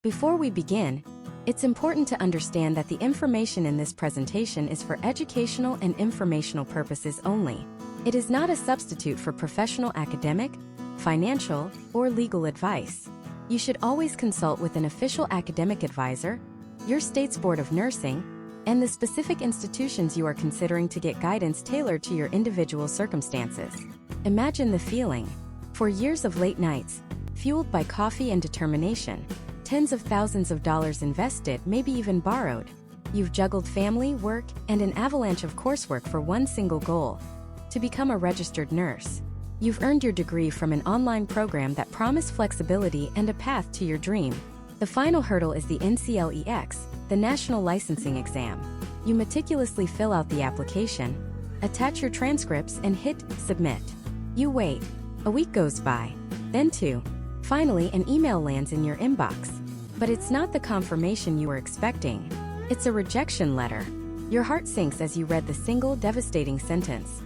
Before we begin, it's important to understand that the information in this presentation is for educational and informational purposes only. It is not a substitute for professional academic, financial, or legal advice. You should always consult with an official academic advisor, your state's Board of Nursing, and the specific institutions you are considering to get guidance tailored to your individual circumstances. Imagine the feeling. For years of late nights, fueled by coffee and determination, tens of thousands of dollars invested, maybe even borrowed. You've juggled family, work, and an avalanche of coursework for one single goal: to become a registered nurse. You've earned your degree from an online program that promised flexibility and a path to your dream. The final hurdle is the NCLEX, the National Licensing Exam. You meticulously fill out the application, attach your transcripts, and hit submit. You wait. A week goes by, then two. Finally, an email lands in your inbox. But it's not the confirmation you were expecting. It's a rejection letter. Your heart sinks as you read the single devastating sentence.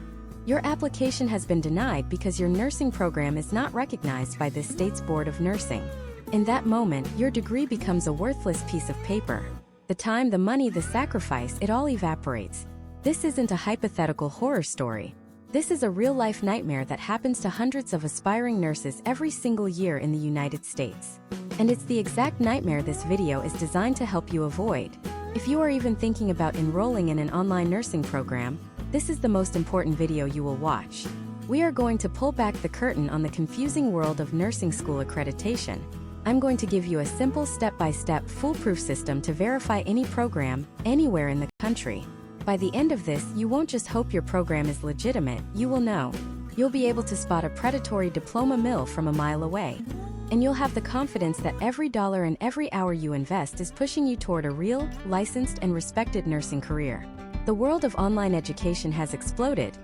Your application has been denied because your nursing program is not recognized by this state's Board of Nursing. In that moment, your degree becomes a worthless piece of paper. The time, the money, the sacrifice, it all evaporates. This isn't a hypothetical horror story. This is a real-life nightmare that happens to hundreds of aspiring nurses every single year in the United States. And it's the exact nightmare this video is designed to help you avoid. If you are even thinking about enrolling in an online nursing program, this is the most important video you will watch. We are going to pull back the curtain on the confusing world of nursing school accreditation. I'm going to give you a simple step-by-step foolproof system to verify any program, anywhere in the country. By the end of this, you won't just hope your program is legitimate, you will know. You'll be able to spot a predatory diploma mill from a mile away. And you'll have the confidence that every dollar and every hour you invest is pushing you toward a real, licensed, and respected nursing career. The world of online education has exploded,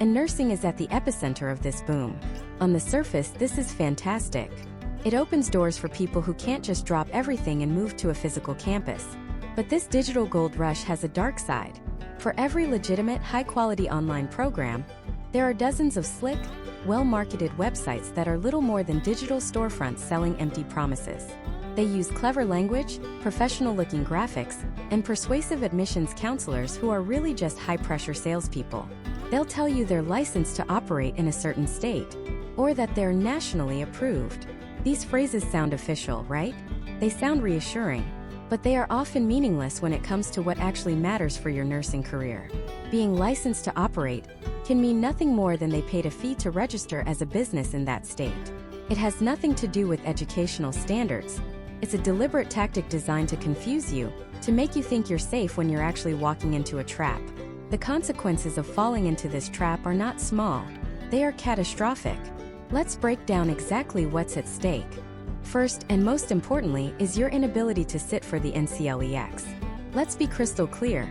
and nursing is at the epicenter of this boom. On the surface, this is fantastic. It opens doors for people who can't just drop everything and move to a physical campus. But this digital gold rush has a dark side. For every legitimate, high-quality online program, there are dozens of slick, well-marketed websites that are little more than digital storefronts selling empty promises. They use clever language, professional-looking graphics, and persuasive admissions counselors who are really just high-pressure salespeople. They'll tell you they're licensed to operate in a certain state, or that they're nationally approved. These phrases sound official, right? They sound reassuring, but they are often meaningless when it comes to what actually matters for your nursing career. Being licensed to operate can mean nothing more than they paid a fee to register as a business in that state. It has nothing to do with educational standards. It's a deliberate tactic designed to confuse you, to make you think you're safe when you're actually walking into a trap. The consequences of falling into this trap are not small. They are catastrophic. Let's break down exactly what's at stake. First, and most importantly, is your inability to sit for the NCLEX. Let's be crystal clear.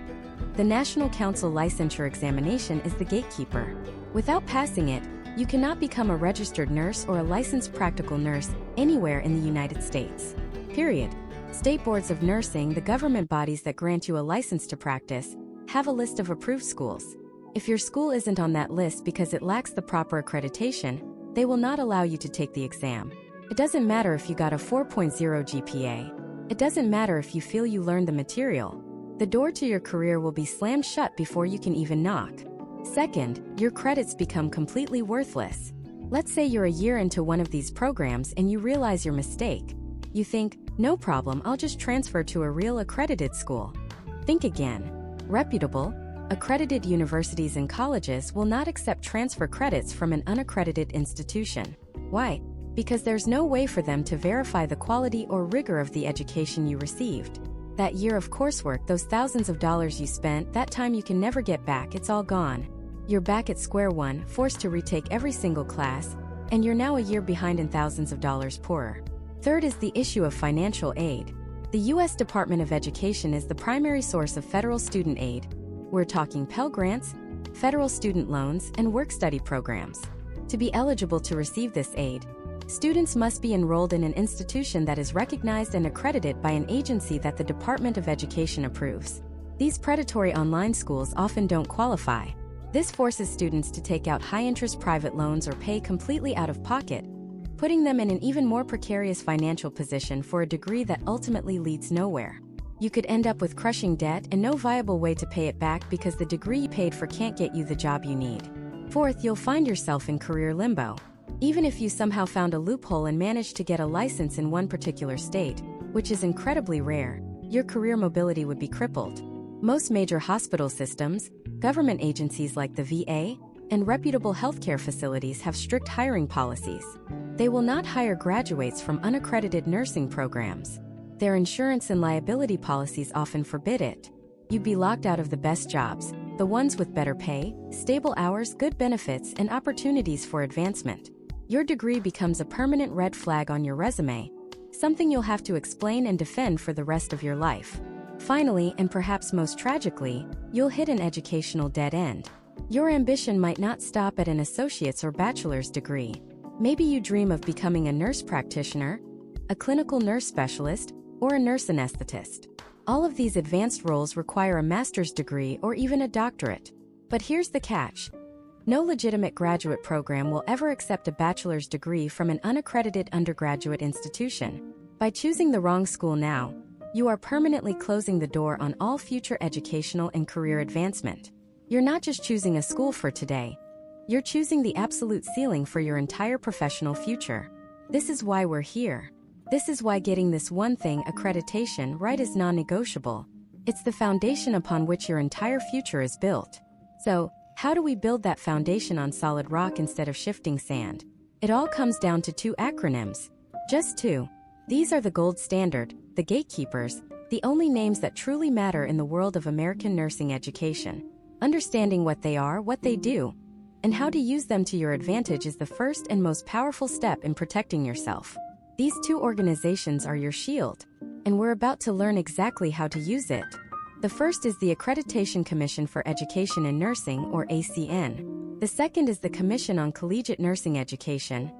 The National Council Licensure Examination is the gatekeeper. Without passing it, you cannot become a registered nurse or a licensed practical nurse anywhere in the United States. Period. State boards of nursing, the government bodies that grant you a license to practice, have a list of approved schools. If your school isn't on that list because it lacks the proper accreditation, they will not allow you to take the exam. It doesn't matter if you got a 4.0 GPA. It doesn't matter if you feel you learned the material. The door to your career will be slammed shut before you can even knock. Second, your credits become completely worthless. Let's say you're a year into one of these programs and you realize your mistake. You think, no problem, I'll just transfer to a real accredited school. Think again. Reputable, accredited universities and colleges will not accept transfer credits from an unaccredited institution. Why? Because there's no way for them to verify the quality or rigor of the education you received. That year of coursework, those thousands of dollars you spent, that time you can never get back, it's all gone. You're back at square one, forced to retake every single class, and you're now a year behind and thousands of dollars poorer. Third is the issue of financial aid. The U.S. Department of Education is the primary source of federal student aid. We're talking Pell Grants, federal student loans, and work-study programs. To be eligible to receive this aid, students must be enrolled in an institution that is recognized and accredited by an agency that the Department of Education approves. These predatory online schools often don't qualify. This forces students to take out high-interest private loans or pay completely out of pocket, putting them in an even more precarious financial position for a degree that ultimately leads nowhere. You could end up with crushing debt and no viable way to pay it back because the degree you paid for can't get you the job you need. Fourth, you'll find yourself in career limbo. Even if you somehow found a loophole and managed to get a license in one particular state, which is incredibly rare, your career mobility would be crippled. Most major hospital systems, government agencies like the VA, and reputable healthcare facilities have strict hiring policies. They will not hire graduates from unaccredited nursing programs. Their insurance and liability policies often forbid it. You'd be locked out of the best jobs, the ones with better pay, stable hours, good benefits, and opportunities for advancement. Your degree becomes a permanent red flag on your resume, something you'll have to explain and defend for the rest of your life. Finally, and perhaps most tragically, you'll hit an educational dead end. Your ambition might not stop at an associate's or bachelor's degree. Maybe you dream of becoming a nurse practitioner, a clinical nurse specialist, or a nurse anesthetist. All of these advanced roles require a master's degree or even a doctorate. But here's the catch. No legitimate graduate program will ever accept a bachelor's degree from an unaccredited undergraduate institution. By choosing the wrong school now, you are permanently closing the door on all future educational and career advancement. You're not just choosing a school for today, you're choosing the absolute ceiling for your entire professional future. This is why we're here. This is why getting this one thing, accreditation, right is non-negotiable. It's the foundation upon which your entire future is built. So, how do we build that foundation on solid rock instead of shifting sand? It all comes down to two acronyms. Just two. These are the gold standard, the gatekeepers, the only names that truly matter in the world of American nursing education. Understanding what they are, what they do, and how to use them to your advantage is the first and most powerful step in protecting yourself. These two organizations are your shield, and we're about to learn exactly how to use it. The first is the Accreditation Commission for Education in Nursing, or ACEN. The second is the Commission on Collegiate Nursing Education,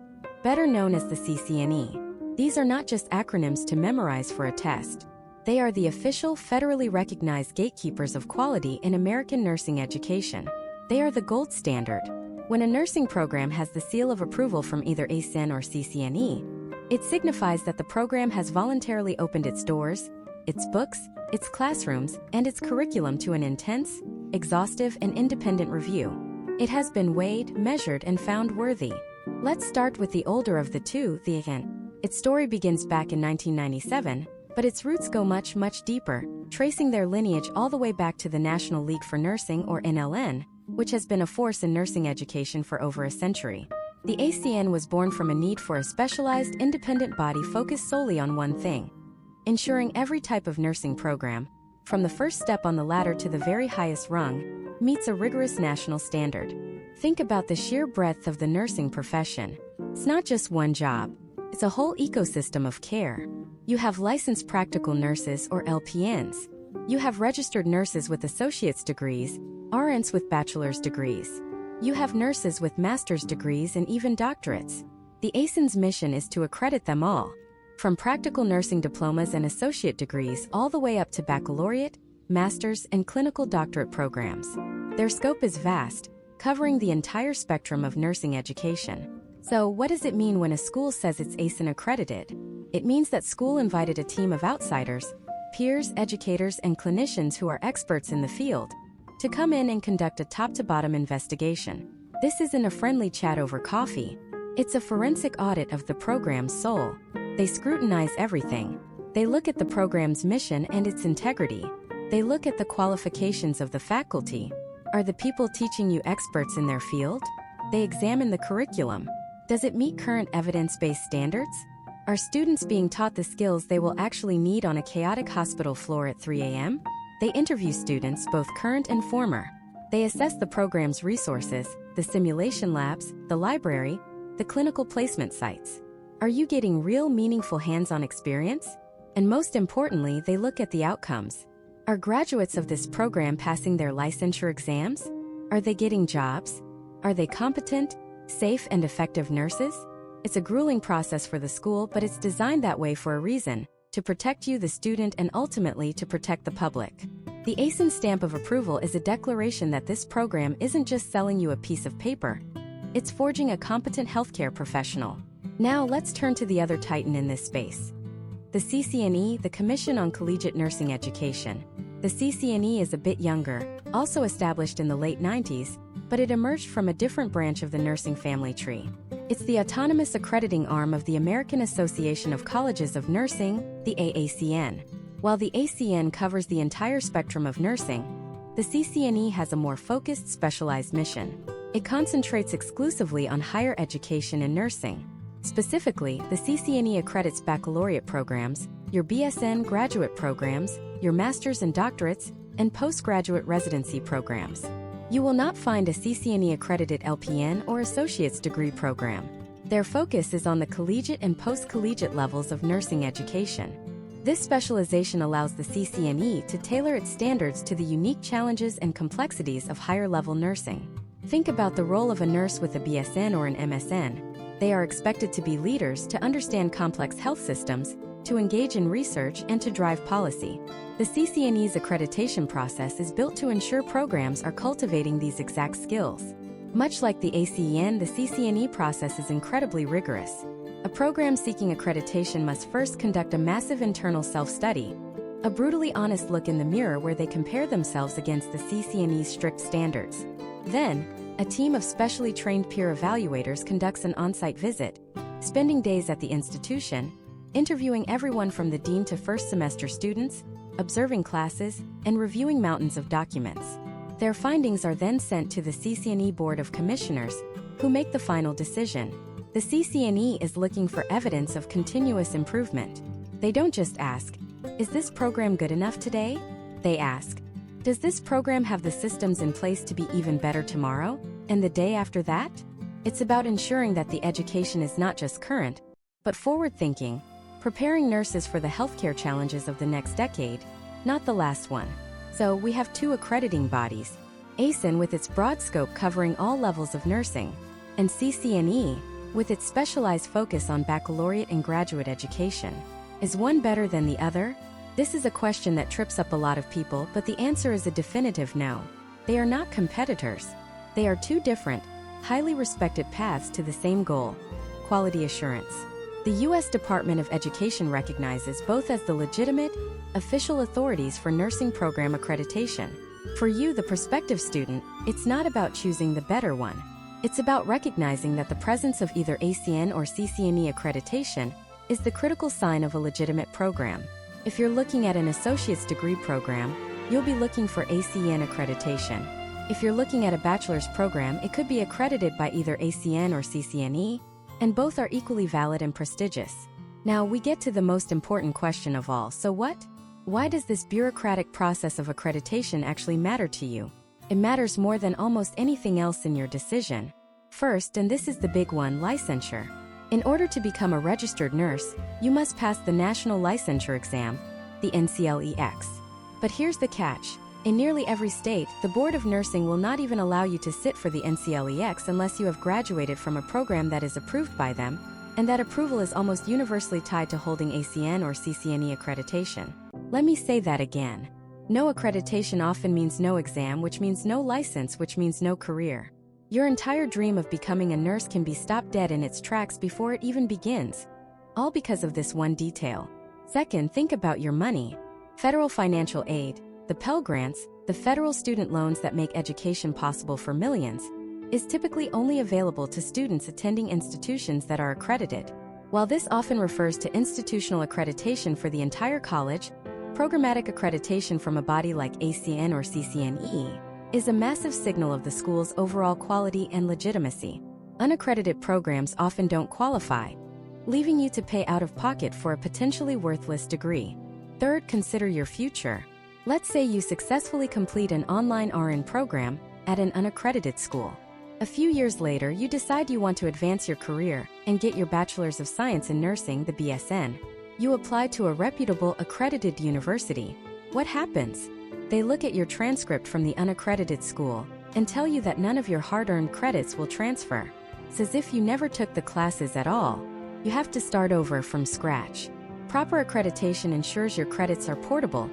better known as the CCNE. These are not just acronyms to memorize for a test. They are the official, federally recognized gatekeepers of quality in American nursing education. They are the gold standard. When a nursing program has the seal of approval from either ACEN or CCNE, it signifies that the program has voluntarily opened its doors, its books, its classrooms, and its curriculum to an intense, exhaustive, and independent review. It has been weighed, measured, and found worthy. Let's start with the older of the two, the ACEN. Its story begins back in 1997, but its roots go much, much deeper, tracing their lineage all the way back to the National League for Nursing, or NLN, which has been a force in nursing education for over a century. The ACN was born from a need for a specialized, independent body focused solely on one thing: ensuring every type of nursing program, from the first step on the ladder to the very highest rung, meets a rigorous national standard. Think about the sheer breadth of the nursing profession. It's not just one job. It's a whole ecosystem of care. You have licensed practical nurses, or LPNs. You have registered nurses with associate's degrees, RNs with bachelor's degrees. You have nurses with master's degrees and even doctorates. The ACEN's mission is to accredit them all, from practical nursing diplomas and associate degrees all the way up to baccalaureate, master's, and clinical doctorate programs. Their scope is vast, covering the entire spectrum of nursing education. So, what does it mean when a school says it's ACEN accredited? It means that school invited a team of outsiders, peers, educators, and clinicians who are experts in the field, to come in and conduct a top-to-bottom investigation. This isn't a friendly chat over coffee. It's a forensic audit of the program's soul. They scrutinize everything. They look at the program's mission and its integrity. They look at the qualifications of the faculty. Are the people teaching you experts in their field? They examine the curriculum. Does it meet current evidence-based standards? Are students being taught the skills they will actually need on a chaotic hospital floor at 3 a.m.? They interview students, both current and former. They assess the program's resources, the simulation labs, the library, the clinical placement sites. Are you getting real, meaningful hands-on experience? And most importantly, they look at the outcomes. Are graduates of this program passing their licensure exams? Are they getting jobs? Are they competent, safe, and effective nurses? It's a grueling process for the school, but it's designed that way for a reason: to protect you, the student, and ultimately to protect the public. The ACEN stamp of approval is a declaration that this program isn't just selling you a piece of paper. It's forging a competent healthcare professional. Now let's turn to the other titan in this space. The CCNE, the Commission on Collegiate Nursing Education. The CCNE is a bit younger, also established in the late 90s, but it emerged from a different branch of the nursing family tree. It's the autonomous accrediting arm of the American Association of Colleges of Nursing, the AACN. While the ACEN covers the entire spectrum of nursing, the CCNE has a more focused, specialized mission. It concentrates exclusively on higher education and nursing. Specifically, the CCNE accredits baccalaureate programs, your BSN graduate programs, your master's and doctorates, and postgraduate residency programs. You will not find a CCNE-accredited LPN or associate's degree program. Their focus is on the collegiate and post-collegiate levels of nursing education. This specialization allows the CCNE to tailor its standards to the unique challenges and complexities of higher-level nursing. Think about the role of a nurse with a BSN or an MSN. They are expected to be leaders, to understand complex health systems, to engage in research, and to drive policy. The CCNE's accreditation process is built to ensure programs are cultivating these exact skills. Much like the ACEN, the CCNE process is incredibly rigorous. A program seeking accreditation must first conduct a massive internal self-study, a brutally honest look in the mirror where they compare themselves against the CCNE's strict standards. Then, a team of specially trained peer evaluators conducts an on-site visit, spending days at the institution, interviewing everyone from the dean to first-semester students, observing classes, and reviewing mountains of documents. Their findings are then sent to the CCNE Board of Commissioners, who make the final decision. The CCNE is looking for evidence of continuous improvement. They don't just ask, "Is this program good enough today?" They ask, "Does this program have the systems in place to be even better tomorrow, and the day after that?" It's about ensuring that the education is not just current, but forward-thinking, preparing nurses for the healthcare challenges of the next decade, not the last one. So we have two accrediting bodies, ACEN with its broad scope covering all levels of nursing, and CCNE with its specialized focus on baccalaureate and graduate education. Is one better than the other? This is a question that trips up a lot of people, but the answer is a definitive no. They are not competitors. They are two different, highly respected paths to the same goal: quality assurance. The U.S. Department of Education recognizes both as the legitimate, official authorities for nursing program accreditation. For you, the prospective student, it's not about choosing the better one. It's about recognizing that the presence of either ACEN or CCNE accreditation is the critical sign of a legitimate program. If you're looking at an associate's degree program, you'll be looking for ACEN accreditation. If you're looking at a bachelor's program, it could be accredited by either ACEN or CCNE, and both are equally valid and prestigious. Now we get to the most important question of all. So what? Why does this bureaucratic process of accreditation actually matter to you? It matters more than almost anything else in your decision. First, and this is the big one, licensure. In order to become a registered nurse, you must pass the National Licensure Exam, the NCLEX. But here's the catch. In nearly every state, the Board of Nursing will not even allow you to sit for the NCLEX unless you have graduated from a program that is approved by them, and that approval is almost universally tied to holding ACEN or CCNE accreditation. Let me say that again. No accreditation often means no exam, which means no license, which means no career. Your entire dream of becoming a nurse can be stopped dead in its tracks before it even begins. All because of this one detail. Second, think about your money. Federal financial aid, the Pell Grants, the federal student loans that make education possible for millions, is typically only available to students attending institutions that are accredited. While this often refers to institutional accreditation for the entire college, programmatic accreditation from a body like ACEN or CCNE is a massive signal of the school's overall quality and legitimacy. Unaccredited programs often don't qualify, leaving you to pay out of pocket for a potentially worthless degree. Third, consider your future. Let's say you successfully complete an online RN program at an unaccredited school. A few years later, you decide you want to advance your career and get your Bachelor's of Science in Nursing, the BSN. You apply to a reputable accredited university. What happens? They look at your transcript from the unaccredited school and tell you that none of your hard-earned credits will transfer. It's as if you never took the classes at all. You have to start over from scratch. Proper accreditation ensures your credits are portable,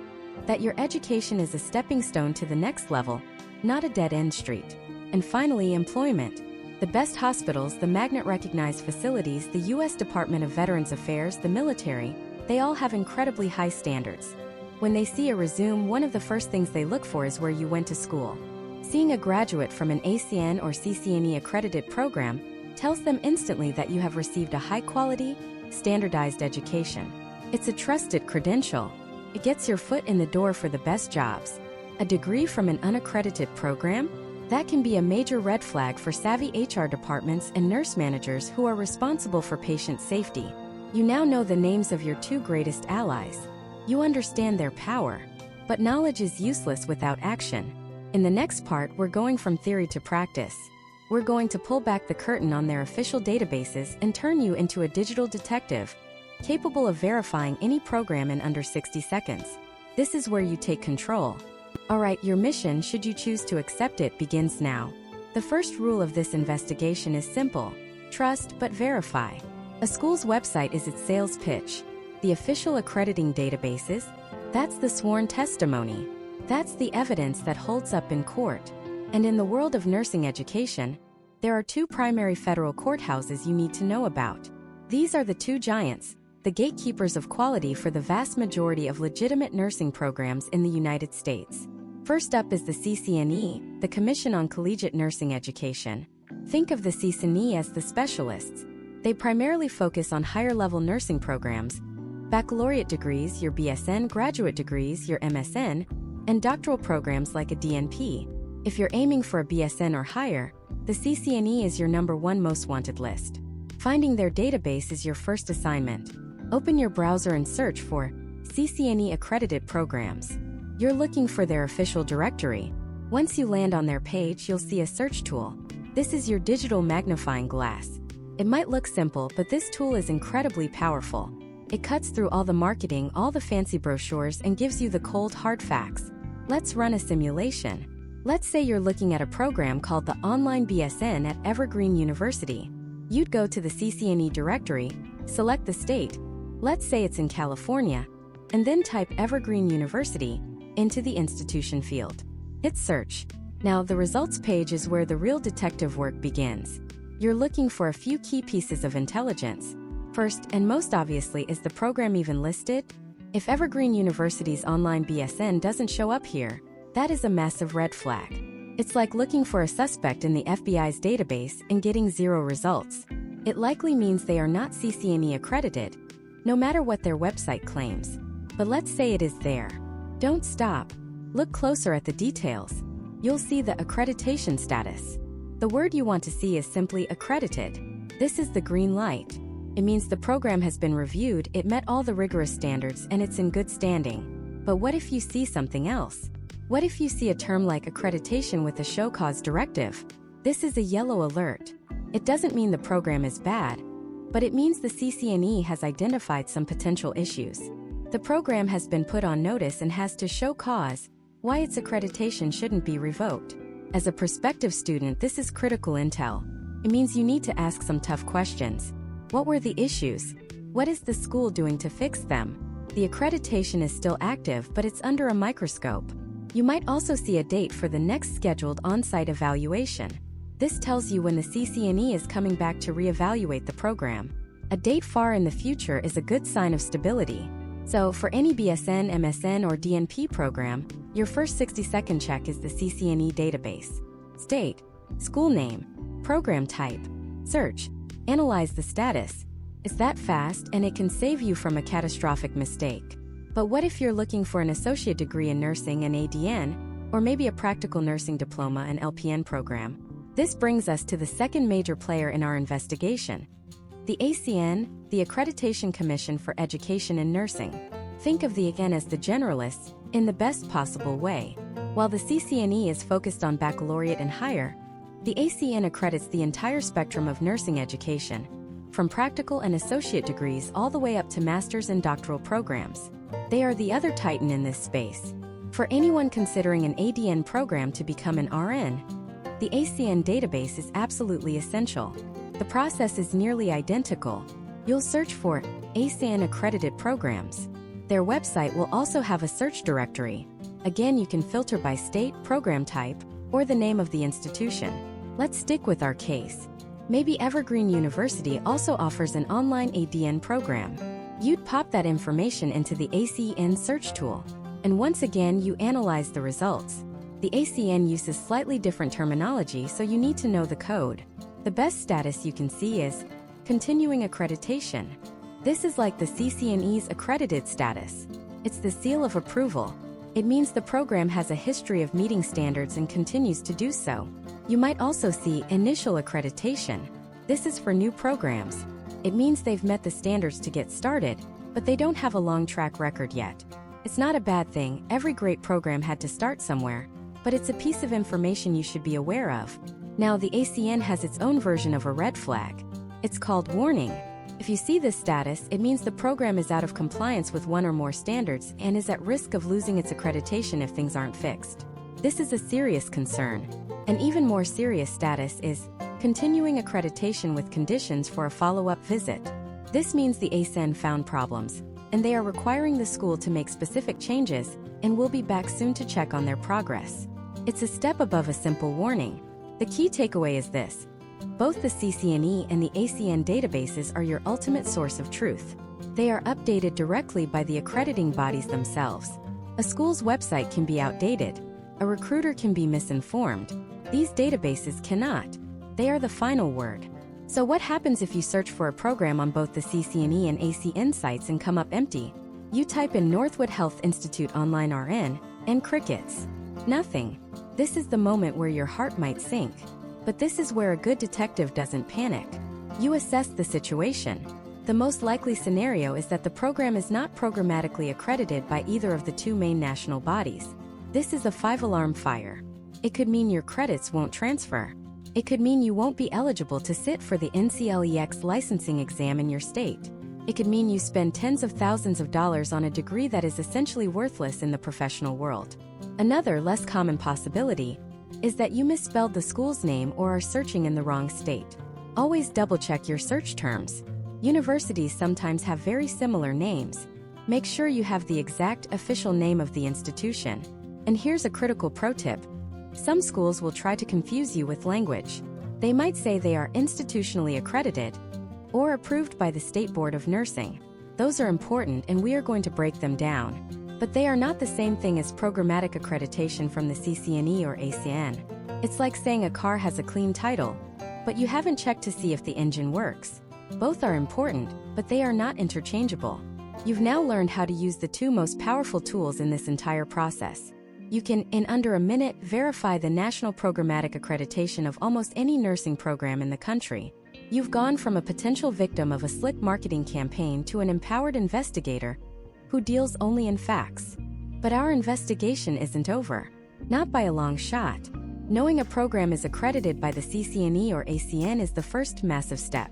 that your education is a stepping stone to the next level, not a dead-end street. And finally, employment. The best hospitals, the magnet-recognized facilities, the U.S. Department of Veterans Affairs, the military, they all have incredibly high standards. When they see a resume, one of the first things they look for is where you went to school. Seeing a graduate from an ACEN or CCNE accredited program tells them instantly that you have received a high-quality, standardized education. It's a trusted credential. It gets your foot in the door for the best jobs. A degree from an unaccredited program? That can be a major red flag for savvy HR departments and nurse managers who are responsible for patient safety. You now know the names of your two greatest allies. You understand their power. But knowledge is useless without action. In the next part, we're going from theory to practice. We're going to pull back the curtain on their official databases and turn you into a digital detective, capable of verifying any program in under 60 seconds. This is where you take control. Alright, your mission, should you choose to accept it, begins now. The first rule of this investigation is simple: trust but verify. A school's website is its sales pitch. The official accrediting databases, that's the sworn testimony. That's the evidence that holds up in court. And in the world of nursing education, there are two primary federal courthouses you need to know about. These are the two giants, the gatekeepers of quality for the vast majority of legitimate nursing programs in the United States. First up is the CCNE, the Commission on Collegiate Nursing Education. Think of the CCNE as the specialists. They primarily focus on higher-level nursing programs, baccalaureate degrees, your BSN, graduate degrees, your MSN, and doctoral programs like a DNP. If you're aiming for a BSN or higher, the CCNE is your #1 most wanted list. Finding their database is your first assignment. Open your browser and search for CCNE accredited programs. You're looking for their official directory. Once you land on their page, you'll see a search tool. This is your digital magnifying glass. It might look simple, but this tool is incredibly powerful. It cuts through all the marketing, all the fancy brochures, and gives you the cold, hard facts. Let's run a simulation. Let's say you're looking at a program called the Online BSN at Evergreen University. You'd go to the CCNE directory, select the state, let's say it's in California, and then type Evergreen University into the institution field. Hit search. Now, the results page is where the real detective work begins. You're looking for a few key pieces of intelligence. First, and most obviously, is the program even listed? If Evergreen University's online BSN doesn't show up here, that is a massive red flag. It's like looking for a suspect in the FBI's database and getting 0 results. It likely means they are not CCNE accredited, no matter what their website claims. But let's say it is there. Don't stop. Look closer at the details. You'll see the accreditation status. The word you want to see is simply accredited. This is the green light. It means the program has been reviewed, it met all the rigorous standards, and it's in good standing. But what if you see something else? What if you see a term like accreditation with a show cause directive? This is a yellow alert. It doesn't mean the program is bad, but it means the CCNE has identified some potential issues. The program has been put on notice and has to show cause why its accreditation shouldn't be revoked. As a prospective student, this is critical intel. It means you need to ask some tough questions. What were the issues? What is the school doing to fix them? The accreditation is still active, but it's under a microscope. You might also see a date for the next scheduled on-site evaluation. This tells you when the CCNE is coming back to reevaluate the program. A date far in the future is a good sign of stability. So, for any BSN, MSN, or DNP program, your first 60-second check is the CCNE database. State, school name, program type, search, analyze the status. It's that fast, and it can save you from a catastrophic mistake. But what if you're looking for an associate degree in nursing and ADN, or maybe a practical nursing diploma and LPN program? This brings us to the second major player in our investigation. The ACEN, the Accreditation Commission for Education in Nursing. Think of the ACEN as the generalists, in the best possible way. While the CCNE is focused on baccalaureate and higher, the ACEN accredits the entire spectrum of nursing education, from practical and associate degrees all the way up to master's and doctoral programs. They are the other titan in this space. For anyone considering an ADN program to become an RN, the ACEN database is absolutely essential. The process is nearly identical. You'll search for ACEN accredited programs. Their website will also have a search directory. Again, you can filter by state, program type, or the name of the institution. Let's stick with our case. Maybe Evergreen University also offers an online ADN program. You'd pop that information into the ACEN search tool. And once again, you analyze the results. The ACEN uses slightly different terminology, so you need to know the code. The best status you can see is continuing accreditation. This is like the CCNE's accredited status. It's the seal of approval. It means the program has a history of meeting standards and continues to do so. You might also see initial accreditation. This is for new programs. It means they've met the standards to get started, but they don't have a long track record yet. It's not a bad thing. Every great program had to start somewhere, but it's a piece of information you should be aware of. Now, the ACEN has its own version of a red flag. It's called warning. If you see this status, it means the program is out of compliance with one or more standards and is at risk of losing its accreditation if things aren't fixed. This is a serious concern. An even more serious status is continuing accreditation with conditions for a follow-up visit. This means the ACEN found problems, and they are requiring the school to make specific changes, and will be back soon to check on their progress. It's a step above a simple warning. The key takeaway is this: both the CCNE and the ACEN databases are your ultimate source of truth. They are updated directly by the accrediting bodies themselves. A school's website can be outdated. A recruiter can be misinformed. These databases cannot. They are the final word. So what happens if you search for a program on both the CCNE and ACEN sites and come up empty? You type in Northwood Health Institute Online RN, and crickets. Nothing. This is the moment where your heart might sink. But this is where a good detective doesn't panic. You assess the situation. The most likely scenario is that the program is not programmatically accredited by either of the two main national bodies. This is a 5-alarm fire. It could mean your credits won't transfer. It could mean you won't be eligible to sit for the NCLEX licensing exam in your state. It could mean you spend tens of thousands of dollars on a degree that is essentially worthless in the professional world. Another, less common possibility is that you misspelled the school's name or are searching in the wrong state. Always double-check your search terms. Universities sometimes have very similar names. Make sure you have the exact official name of the institution. And here's a critical pro tip. Some schools will try to confuse you with language. They might say they are institutionally accredited or approved by the State Board of Nursing. Those are important, and we are going to break them down. But they are not the same thing as programmatic accreditation from the CCNE or ACEN. It's like saying a car has a clean title, but you haven't checked to see if the engine works. Both are important, but they are not interchangeable. You've now learned how to use the two most powerful tools in this entire process. You can, in under a minute, verify the national programmatic accreditation of almost any nursing program in the country. You've gone from a potential victim of a slick marketing campaign to an empowered investigator who deals only in facts. But our investigation isn't over. Not by a long shot. Knowing a program is accredited by the CCNE or ACEN is the first massive step.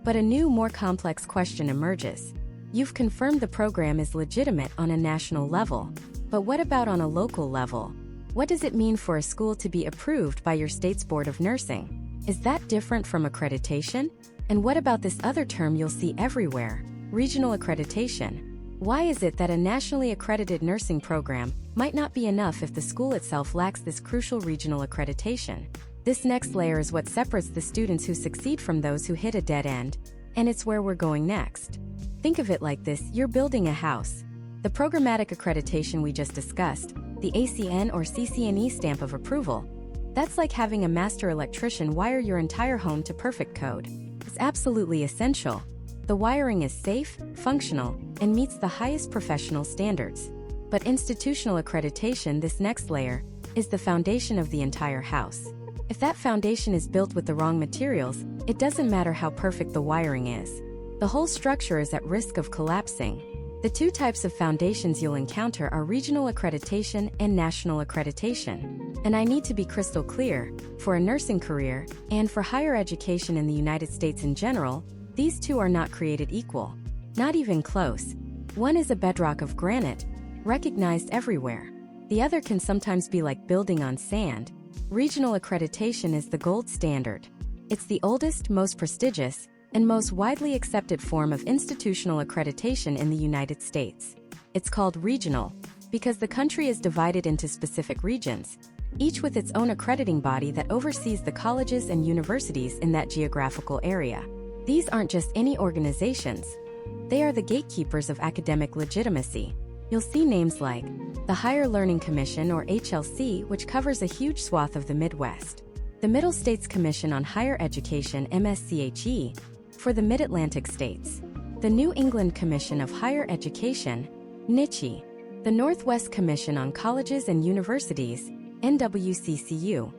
But a new, more complex question emerges. You've confirmed the program is legitimate on a national level. But what about on a local level? What does it mean for a school to be approved by your state's Board of Nursing? Is that different from accreditation? And what about this other term you'll see everywhere, regional accreditation? Why is it that a nationally accredited nursing program might not be enough if the school itself lacks this crucial regional accreditation? This next layer is what separates the students who succeed from those who hit a dead end, and it's where we're going next. Think of it like this: you're building a house. The programmatic accreditation we just discussed, the ACEN or CCNE stamp of approval, that's like having a master electrician wire your entire home to perfect code. It's absolutely essential. The wiring is safe, functional, and meets the highest professional standards. But institutional accreditation, this next layer, is the foundation of the entire house. If that foundation is built with the wrong materials, it doesn't matter how perfect the wiring is. The whole structure is at risk of collapsing. The two types of foundations you'll encounter are regional accreditation and national accreditation. And I need to be crystal clear, for a nursing career, and for higher education in the United States in general, these two are not created equal. Not even close. One is a bedrock of granite, recognized everywhere. The other can sometimes be like building on sand. Regional accreditation is the gold standard. It's the oldest, most prestigious, and most widely accepted form of institutional accreditation in the United States. It's called regional because the country is divided into specific regions. each with its own accrediting body that oversees the colleges and universities in that geographical area. These aren't just any organizations. They are the gatekeepers of academic legitimacy. You'll see names like the Higher Learning Commission, or HLC, which covers a huge swath of the Midwest. The Middle States Commission on Higher Education, MSCHE, for the Mid-Atlantic states. The New England Commission of Higher Education, NICHE. The Northwest Commission on Colleges and Universities, NWCCU.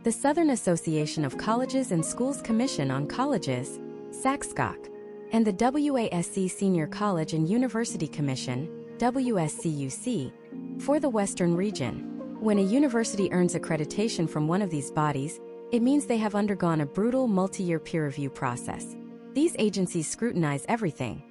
The Southern Association of Colleges and Schools Commission on Colleges, SACSCOC. And the WASC Senior College and University Commission, WSCUC, for the Western region. When a university earns accreditation from one of these bodies, it means they have undergone a brutal multi-year peer review process. These agencies scrutinize everything: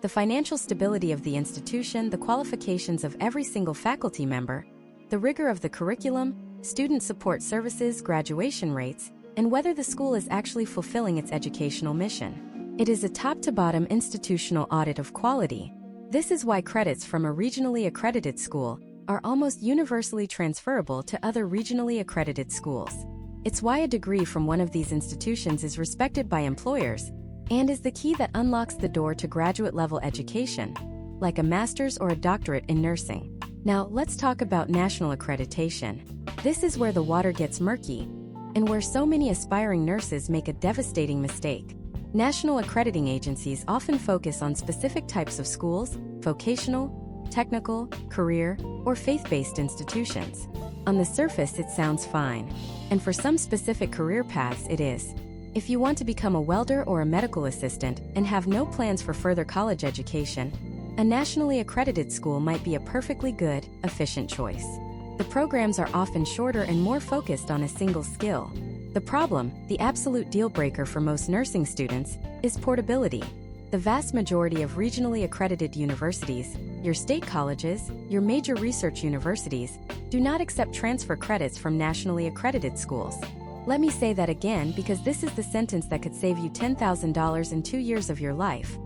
the financial stability of the institution, the qualifications of every single faculty member, the rigor of the curriculum, student support services, graduation rates, and whether the school is actually fulfilling its educational mission. It is a top-to-bottom institutional audit of quality. This is why credits from a regionally accredited school are almost universally transferable to other regionally accredited schools. It's why a degree from one of these institutions is respected by employers and is the key that unlocks the door to graduate-level education, like a master's or a doctorate in nursing. Now, let's talk about national accreditation. This is where the water gets murky, and where so many aspiring nurses make a devastating mistake. National accrediting agencies often focus on specific types of schools, vocational, technical, career, or faith-based institutions. On the surface, it sounds fine, and for some specific career paths it is. If you want to become a welder or a medical assistant and have no plans for further college education, a nationally accredited school might be a perfectly good, efficient choice. The programs are often shorter and more focused on a single skill. The problem, the absolute deal-breaker for most nursing students, is portability. The vast majority of regionally accredited universities, your state colleges, your major research universities, do not accept transfer credits from nationally accredited schools. Let me say that again, because this is the sentence that could save you $10,000 in 2 years of your life.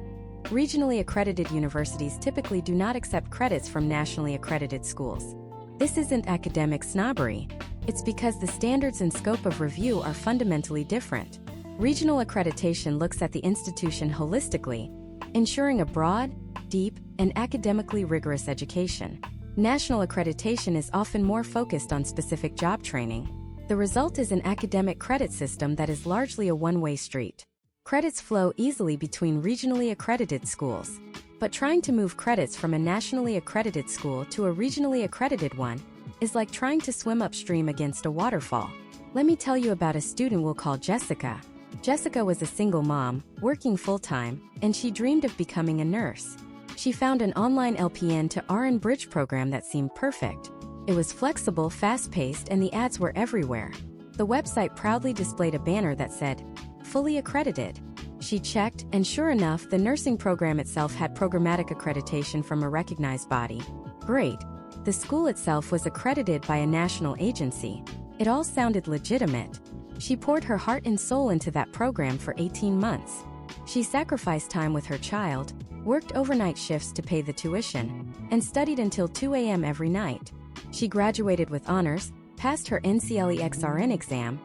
Regionally accredited universities typically do not accept credits from nationally accredited schools. This isn't academic snobbery. It's because the standards and scope of review are fundamentally different. Regional accreditation looks at the institution holistically, ensuring a broad, deep, and academically rigorous education. National accreditation is often more focused on specific job training. The result is an academic credit system that is largely a one-way street. Credits flow easily between regionally accredited schools, but trying to move credits from a nationally accredited school to a regionally accredited one is like trying to swim upstream against a waterfall. Let me tell you about a student we'll call Jessica. Jessica was a single mom, working full-time, and she dreamed of becoming a nurse. She found an online LPN to RN bridge program that seemed perfect. It was flexible, fast-paced, and the ads were everywhere. The website proudly displayed a banner that said, "Fully accredited." She checked, and sure enough, the nursing program itself had programmatic accreditation from a recognized body. Great. The school itself was accredited by a national agency. It all sounded legitimate. She poured her heart and soul into that program for 18 months. She sacrificed time with her child, worked overnight shifts to pay the tuition, and studied until 2 a.m. every night. She graduated with honors, passed her NCLE XRN exam,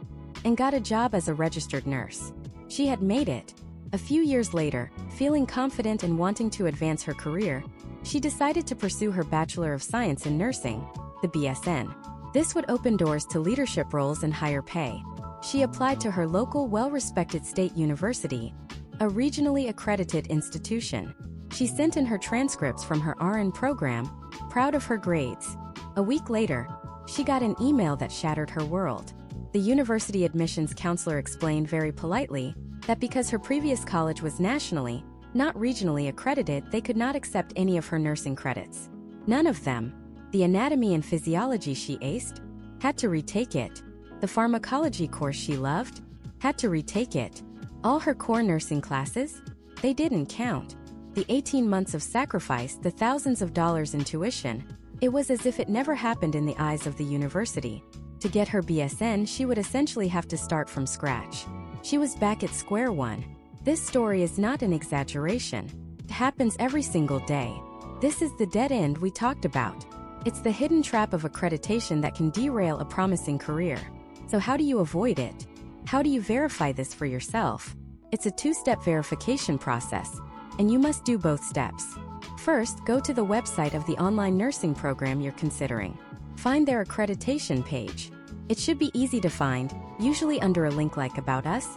and got a job as a registered nurse. She had made it. A few years later, feeling confident and wanting to advance her career, she decided to pursue her Bachelor of Science in Nursing, the BSN. This would open doors to leadership roles and higher pay. She applied to her local well-respected state university, a regionally accredited institution. She sent in her transcripts from her RN program, proud of her grades. A week later, she got an email that shattered her world. The university admissions counselor explained very politely that because her previous college was nationally, not regionally accredited, they could not accept any of her nursing credits. None of them. The anatomy and physiology she aced? Had to retake it. The pharmacology course she loved? Had to retake it. All her core nursing classes? They didn't count. The 18 months of sacrifice, the thousands of dollars in tuition, it was as if it never happened in the eyes of the university. To get her BSN, she would essentially have to start from scratch. She was back at square one. This story is not an exaggeration. It happens every single day. This is the dead end we talked about. It's the hidden trap of accreditation that can derail a promising career. So how do you avoid it? How do you verify this for yourself? It's a two-step verification process, and you must do both steps. First, go to the website of the online nursing program you're considering. Find their accreditation page. It should be easy to find, usually under a link like About Us,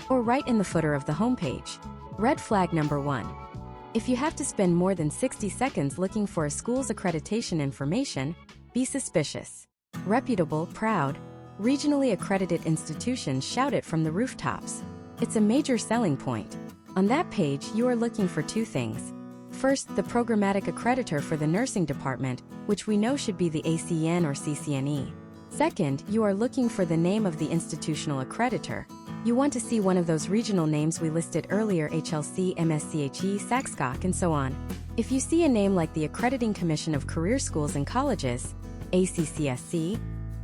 or right in the footer of the homepage. Red flag number 1. If you have to spend more than 60 seconds looking for a school's accreditation information, be suspicious. Reputable, proud, regionally accredited institutions shout it from the rooftops. It's a major selling point. On that page, you are looking for two things. First, the programmatic accreditor for the nursing department, which we know should be the ACEN or CCNE. Second, you are looking for the name of the institutional accreditor. You want to see one of those regional names we listed earlier: HLC, MSCHE, SACSCOC, and so on. If you see a name like the Accrediting Commission of Career Schools and Colleges, ACCSC,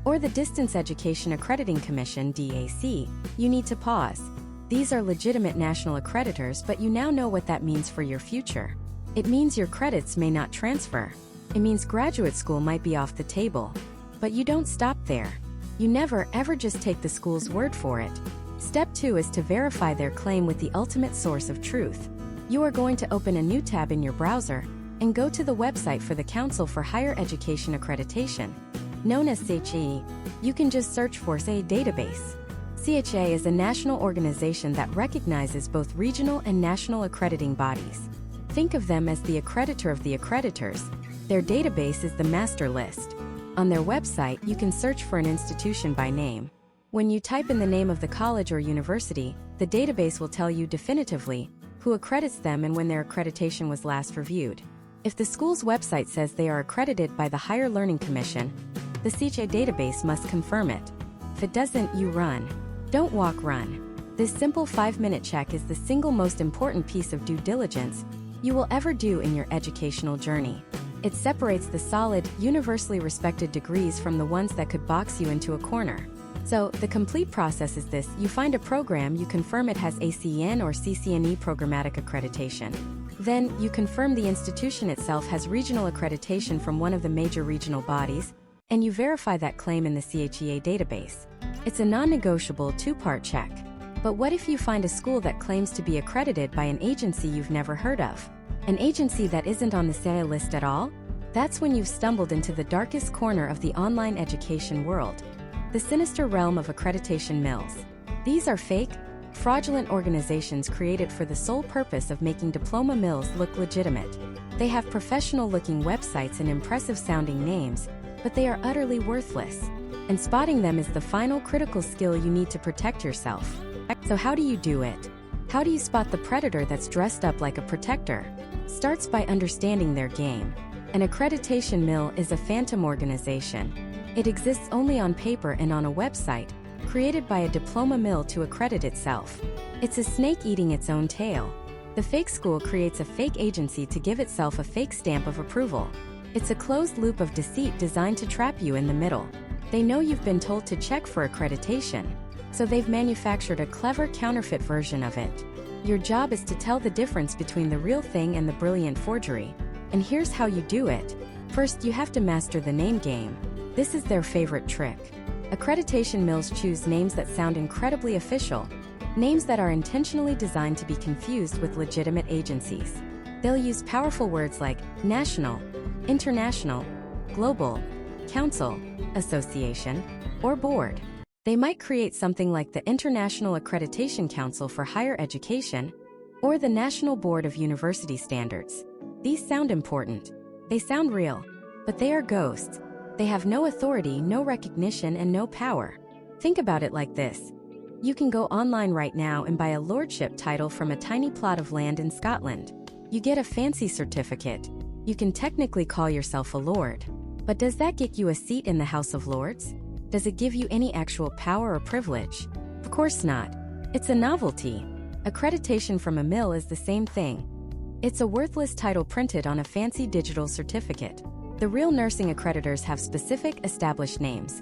or the Distance Education Accrediting Commission, DAC, you need to pause. These are legitimate national accreditors, but you now know what that means for your future. It means your credits may not transfer. It means graduate school might be off the table. But you don't stop there. You never ever just take the school's word for it. Step 2 is to verify their claim with the ultimate source of truth. You are going to open a new tab in your browser and go to the website for the Council for Higher Education Accreditation, known as CHE. You can just search for CHE database. CHA is a national organization that recognizes both regional and national accrediting bodies. Think of them as the accreditor of the accreditors. Their database is the master list. On their website, you can search for an institution by name. When you type in the name of the college or university, the database will tell you definitively who accredits them and when their accreditation was last reviewed. If the school's website says they are accredited by the Higher Learning Commission, the CHA database must confirm it. If it doesn't, you run. Don't walk, run. This simple 5-minute check is the single most important piece of due diligence you will ever do in your educational journey. It separates the solid, universally respected degrees from the ones that could box you into a corner. So, the complete process is this: you find a program, you confirm it has ACEN or CCNE programmatic accreditation. Then, you confirm the institution itself has regional accreditation from one of the major regional bodies, and you verify that claim in the CHEA database. It's a non-negotiable 2-part check. But what if you find a school that claims to be accredited by an agency you've never heard of? An agency that isn't on the CHA list at all? That's when you've stumbled into the darkest corner of the online education world. The sinister realm of accreditation mills. These are fake, fraudulent organizations created for the sole purpose of making diploma mills look legitimate. They have professional-looking websites and impressive-sounding names, but they are utterly worthless. And spotting them is the final critical skill you need to protect yourself. So how do you do it? How do you spot the predator that's dressed up like a protector? Starts by understanding their game. An accreditation mill is a phantom organization. It exists only on paper and on a website, created by a diploma mill to accredit itself. It's a snake eating its own tail. The fake school creates a fake agency to give itself a fake stamp of approval. It's a closed loop of deceit designed to trap you in the middle. They know you've been told to check for accreditation, so they've manufactured a clever counterfeit version of it. Your job is to tell the difference between the real thing and the brilliant forgery. And here's how you do it. First, you have to master the name game. This is their favorite trick. Accreditation mills choose names that sound incredibly official, names that are intentionally designed to be confused with legitimate agencies. They'll use powerful words like national, international, global, council, association, or board. They might create something like the International Accreditation Council for Higher Education or the National Board of University Standards. These sound important. They sound real, but they are ghosts. They have no authority, no recognition, and no power. Think about it like this. You can go online right now and buy a lordship title from a tiny plot of land in Scotland. You get a fancy certificate. You can technically call yourself a lord. But does that get you a seat in the House of Lords? Does it give you any actual power or privilege? Of course not. It's a novelty. Accreditation from a mill is the same thing. It's a worthless title printed on a fancy digital certificate. The real nursing accreditors have specific, established names.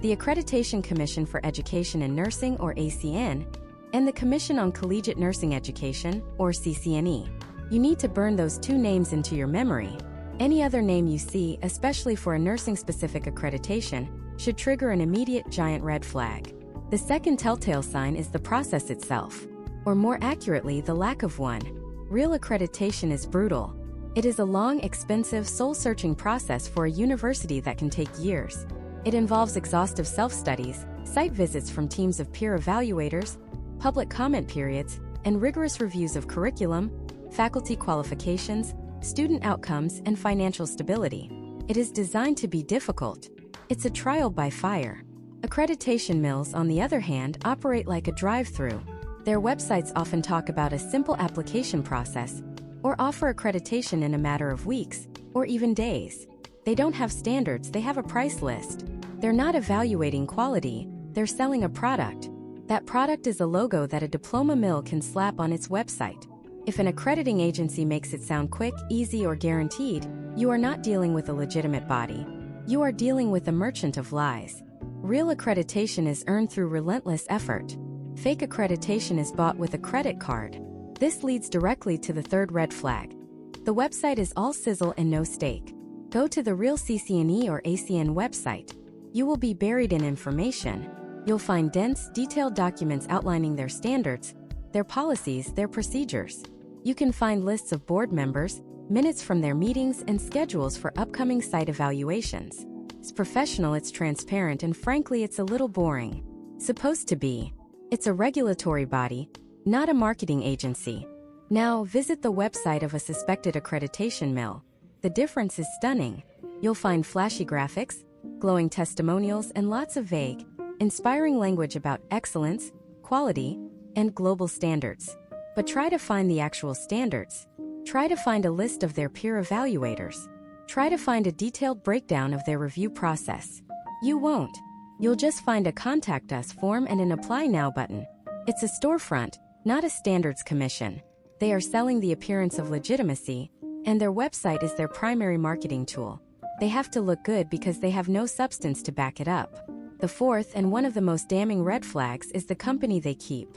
The Accreditation Commission for Education in Nursing, or ACEN, and the Commission on Collegiate Nursing Education, or CCNE. You need to burn those two names into your memory. Any other name you see, especially for a nursing-specific accreditation, should trigger an immediate giant red flag. The second telltale sign is the process itself, or more accurately, the lack of one. Real accreditation is brutal. It is a long, expensive, soul-searching process for a university that can take years. It involves exhaustive self-studies, site visits from teams of peer evaluators, public comment periods, and rigorous reviews of curriculum, faculty qualifications, student outcomes, and financial stability. It is designed to be difficult. It's a trial by fire. Accreditation mills, on the other hand, operate like a drive-through. Their websites often talk about a simple application process, or offer accreditation in a matter of weeks, or even days. They don't have standards, they have a price list. They're not evaluating quality, they're selling a product. That product is a logo that a diploma mill can slap on its website. If an accrediting agency makes it sound quick, easy, or guaranteed, you are not dealing with a legitimate body. You are dealing with a merchant of lies. Real accreditation is earned through relentless effort. Fake accreditation is bought with a credit card. This leads directly to the third red flag. The website is all sizzle and no steak. Go to the real CCNE or ACEN website. You will be buried in information. You'll find dense, detailed documents outlining their standards, their policies, their procedures. You can find lists of board members, minutes from their meetings, and schedules for upcoming site evaluations. It's professional, it's transparent, and frankly, it's a little boring. Supposed to be. It's a regulatory body, not a marketing agency. Now, visit the website of a suspected accreditation mill. The difference is stunning. You'll find flashy graphics, glowing testimonials, and lots of vague, inspiring language about excellence, quality, and global standards. But try to find the actual standards. Try to find a list of their peer evaluators. Try to find a detailed breakdown of their review process. You won't. You'll just find a Contact Us form and an Apply Now button. It's a storefront, not a standards commission. They are selling the appearance of legitimacy, and their website is their primary marketing tool. They have to look good because they have no substance to back it up. The fourth and one of the most damning red flags is the company they keep.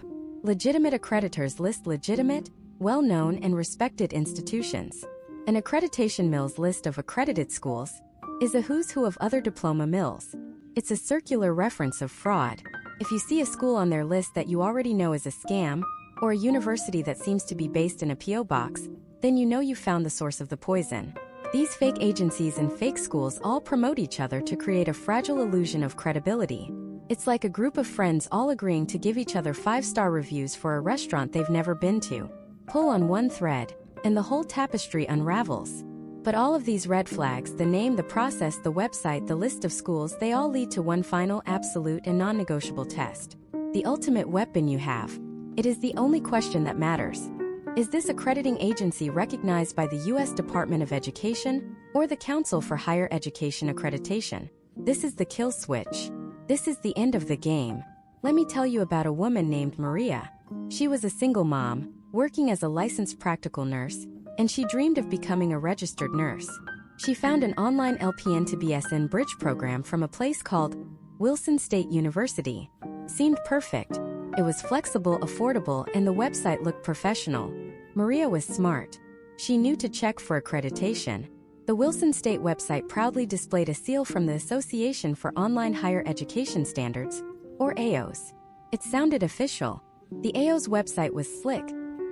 Legitimate accreditors list legitimate, well-known, and respected institutions. An accreditation mill's list of accredited schools is a who's who of other diploma mills. It's a circular reference of fraud. If you see a school on their list that you already know is a scam, or a university that seems to be based in a P.O. box, then you know you found the source of the poison. These fake agencies and fake schools all promote each other to create a fragile illusion of credibility. It's like a group of friends all agreeing to give each other 5-star reviews for a restaurant they've never been to. Pull on one thread, and the whole tapestry unravels. But all of these red flags, the name, the process, the website, the list of schools, they all lead to one final, absolute, and non-negotiable test. The ultimate weapon you have. It is the only question that matters. Is this accrediting agency recognized by the U.S. Department of Education or the Council for Higher Education Accreditation? This is the kill switch. This is the end of the game. Let me tell you about a woman named Maria. She was a single mom, working as a licensed practical nurse, and she dreamed of becoming a registered nurse. She found an online LPN to BSN bridge program from a place called Wilson State University. Seemed perfect. It was flexible, affordable, and the website looked professional. Maria was smart. She knew to check for accreditation. The Wilson State website proudly displayed a seal from the Association for Online Higher Education Standards, or AOS. It sounded official. The AOS website was slick,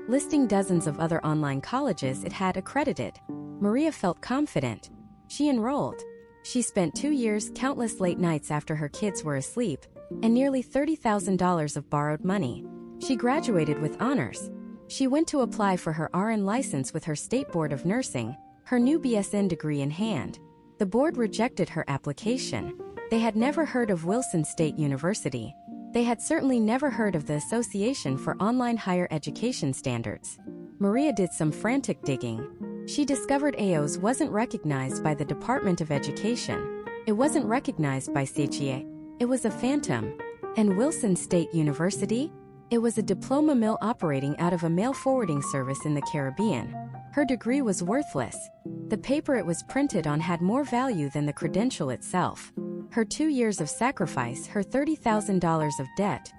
listing dozens of other online colleges it had accredited. Maria felt confident. She enrolled. She spent 2 years, countless late nights after her kids were asleep, and nearly $30,000 of borrowed money. She graduated with honors. She went to apply for her RN license with her State Board of Nursing, her new BSN degree in hand. The board rejected her application. They had never heard of Wilson State University. They had certainly never heard of the Association for Online Higher Education Standards. Maria did some frantic digging. She discovered AOS wasn't recognized by the Department of Education. It wasn't recognized by CCNE. It was a phantom. And Wilson State University? It was a diploma mill operating out of a mail forwarding service in the Caribbean. Her degree was worthless. The paper it was printed on had more value than the credential itself. Her 2 years of sacrifice, her $30,000 of debt.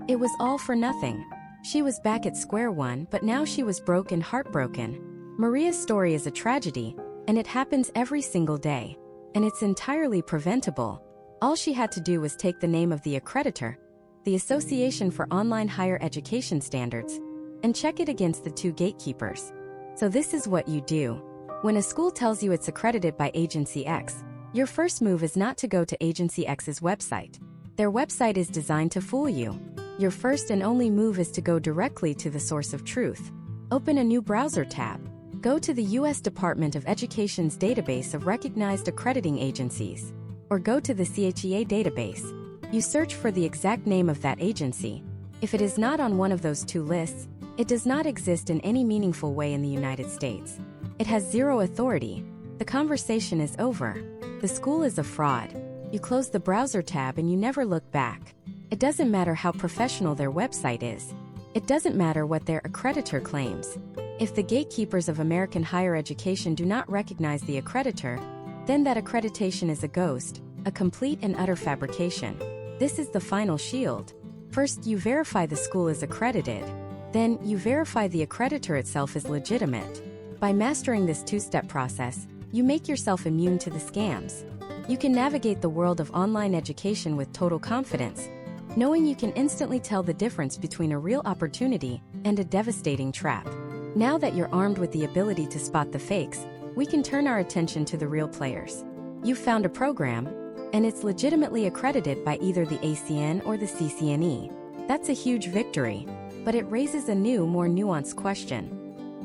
It was all for nothing. She was back at square one, but now she was broke and heartbroken. Maria's story is a tragedy, and it happens every single day. And it's entirely preventable. All she had to do was take the name of the accreditor, the Association for Online Higher Education Standards, and check it against the two gatekeepers. So this is what you do. When a school tells you it's accredited by Agency X, your first move is not to go to Agency X's website. Their website is designed to fool you. Your first and only move is to go directly to the source of truth. Open a new browser tab. Go to the U.S. Department of Education's database of recognized accrediting agencies. Or go to the CHEA database. You search for the exact name of that agency. If it is not on one of those two lists, it does not exist in any meaningful way in the United States. It has zero authority. The conversation is over. The school is a fraud. You close the browser tab and you never look back. It doesn't matter how professional their website is. It doesn't matter what their accreditor claims. If the gatekeepers of American higher education do not recognize the accreditor, then that accreditation is a ghost, a complete and utter fabrication. This is the final shield. First, you verify the school is accredited. Then, you verify the accreditor itself is legitimate. By mastering this two-step process, you make yourself immune to the scams. You can navigate the world of online education with total confidence, knowing you can instantly tell the difference between a real opportunity and a devastating trap. Now that you're armed with the ability to spot the fakes, we can turn our attention to the real players. You've found a program, and it's legitimately accredited by either the ACEN or the CCNE. That's a huge victory, but it raises a new, more nuanced question.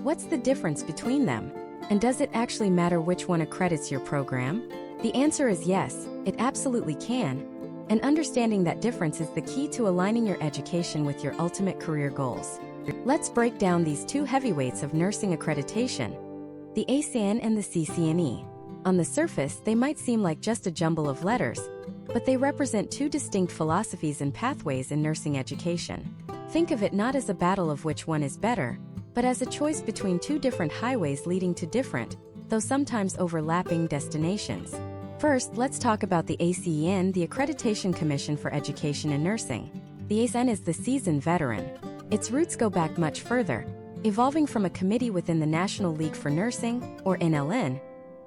What's the difference between them? And does it actually matter which one accredits your program? The answer is yes, it absolutely can. And understanding that difference is the key to aligning your education with your ultimate career goals. Let's break down these two heavyweights of nursing accreditation, the ACEN and the CCNE. On the surface, they might seem like just a jumble of letters, but they represent two distinct philosophies and pathways in nursing education. Think of it not as a battle of which one is better, but as a choice between two different highways leading to different, though sometimes overlapping, destinations. First, let's talk about the ACEN, the Accreditation Commission for Education in Nursing. The ACEN is the seasoned veteran. Its roots go back much further, evolving from a committee within the National League for Nursing, or NLN,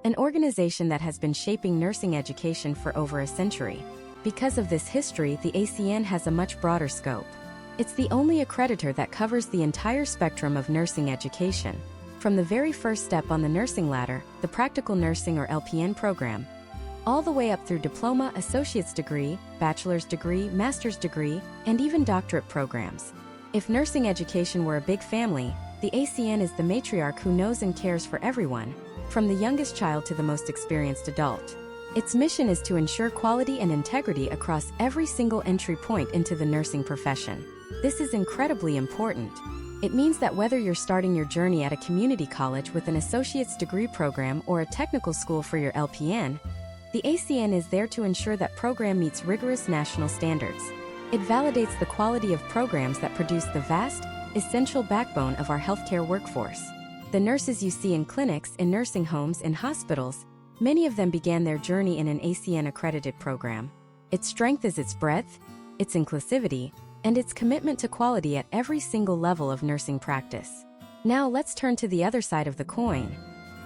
an organization that has been shaping nursing education for over a century. Because of this history, the ACEN has a much broader scope. It's the only accreditor that covers the entire spectrum of nursing education, from the very first step on the nursing ladder, the practical nursing or LPN program, all the way up through diploma, associate's degree, bachelor's degree, master's degree, and even doctorate programs. If nursing education were a big family, the ACEN is the matriarch who knows and cares for everyone, from the youngest child to the most experienced adult. Its mission is to ensure quality and integrity across every single entry point into the nursing profession. This is incredibly important. It means that whether you're starting your journey at a community college with an associate's degree program or a technical school for your LPN, the ACEN is there to ensure that program meets rigorous national standards. It validates the quality of programs that produce the vast, essential backbone of our healthcare workforce. The nurses you see in clinics, in nursing homes, in hospitals, many of them began their journey in an ACEN-accredited program. Its strength is its breadth, its inclusivity, and its commitment to quality at every single level of nursing practice. Now let's turn to the other side of the coin,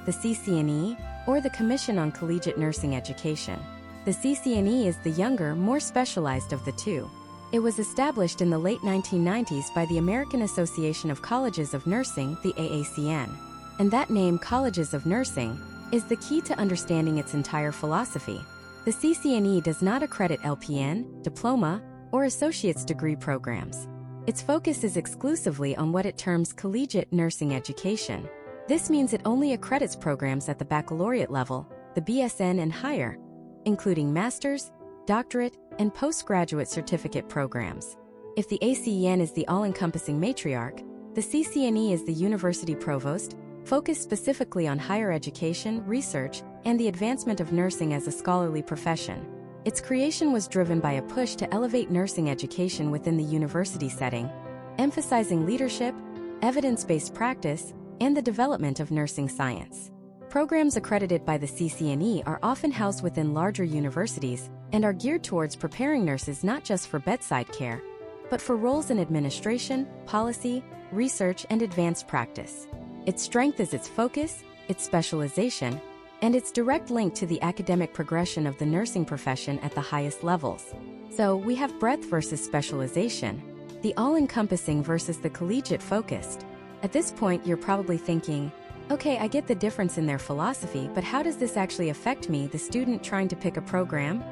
the CCNE, or the Commission on Collegiate Nursing Education. The CCNE is the younger, more specialized of the two. It was established in the late 1990s by the American Association of Colleges of Nursing, the AACN. And that name, Colleges of Nursing, is the key to understanding its entire philosophy. The CCNE does not accredit LPN, diploma, or associate's degree programs. Its focus is exclusively on what it terms collegiate nursing education. This means it only accredits programs at the baccalaureate level, the BSN and higher, including master's, doctorate, and postgraduate certificate programs. If the ACEN is the all-encompassing matriarch, the CCNE is the university provost, focused specifically on higher education, research, and the advancement of nursing as a scholarly profession. Its creation was driven by a push to elevate nursing education within the university setting, emphasizing leadership, evidence-based practice, and the development of nursing science. Programs accredited by the CCNE are often housed within larger universities and are geared towards preparing nurses not just for bedside care, but for roles in administration, policy, research, and advanced practice. Its strength is its focus, its specialization, and its direct link to the academic progression of the nursing profession at the highest levels. So, we have breadth versus specialization, the all-encompassing versus the collegiate-focused. At this point, you're probably thinking, okay, I get the difference in their philosophy, but how does this actually affect me, the student trying to pick a program?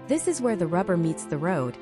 This is where the rubber meets the road,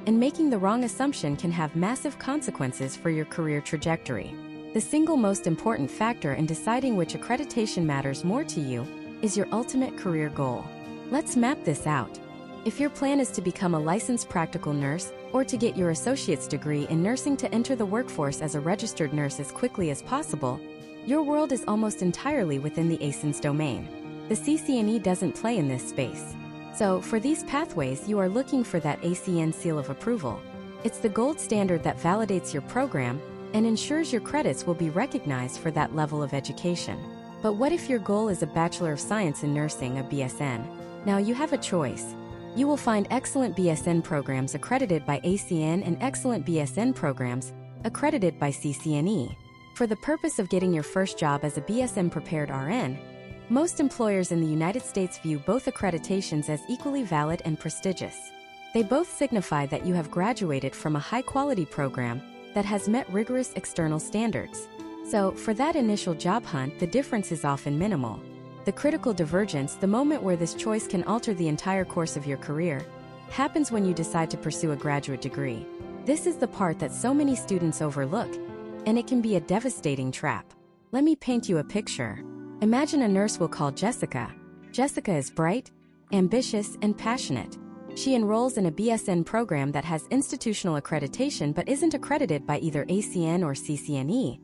and making the wrong assumption can have massive consequences for your career trajectory. The single most important factor in deciding which accreditation matters more to you is your ultimate career goal. Let's map this out. If your plan is to become a licensed practical nurse or to get your associate's degree in nursing to enter the workforce as a registered nurse as quickly as possible, your world is almost entirely within the ACEN's domain. The CCNE doesn't play in this space. So, for these pathways, you are looking for that ACEN seal of approval. It's the gold standard that validates your program and ensures your credits will be recognized for that level of education. But what if your goal is a Bachelor of Science in Nursing, a BSN? Now you have a choice. You will find excellent BSN programs accredited by ACEN and excellent BSN programs accredited by CCNE. For the purpose of getting your first job as a BSN-prepared RN, most employers in the United States view both accreditations as equally valid and prestigious. They both signify that you have graduated from a high-quality program that has met rigorous external standards. So, for that initial job hunt, the difference is often minimal. The critical divergence, the moment where this choice can alter the entire course of your career, happens when you decide to pursue a graduate degree. This is the part that so many students overlook, and it can be a devastating trap. Let me paint you a picture. Imagine a nurse we'll call Jessica. Jessica is bright, ambitious, and passionate. She enrolls in a BSN program that has institutional accreditation but isn't accredited by either ACEN or CCNE.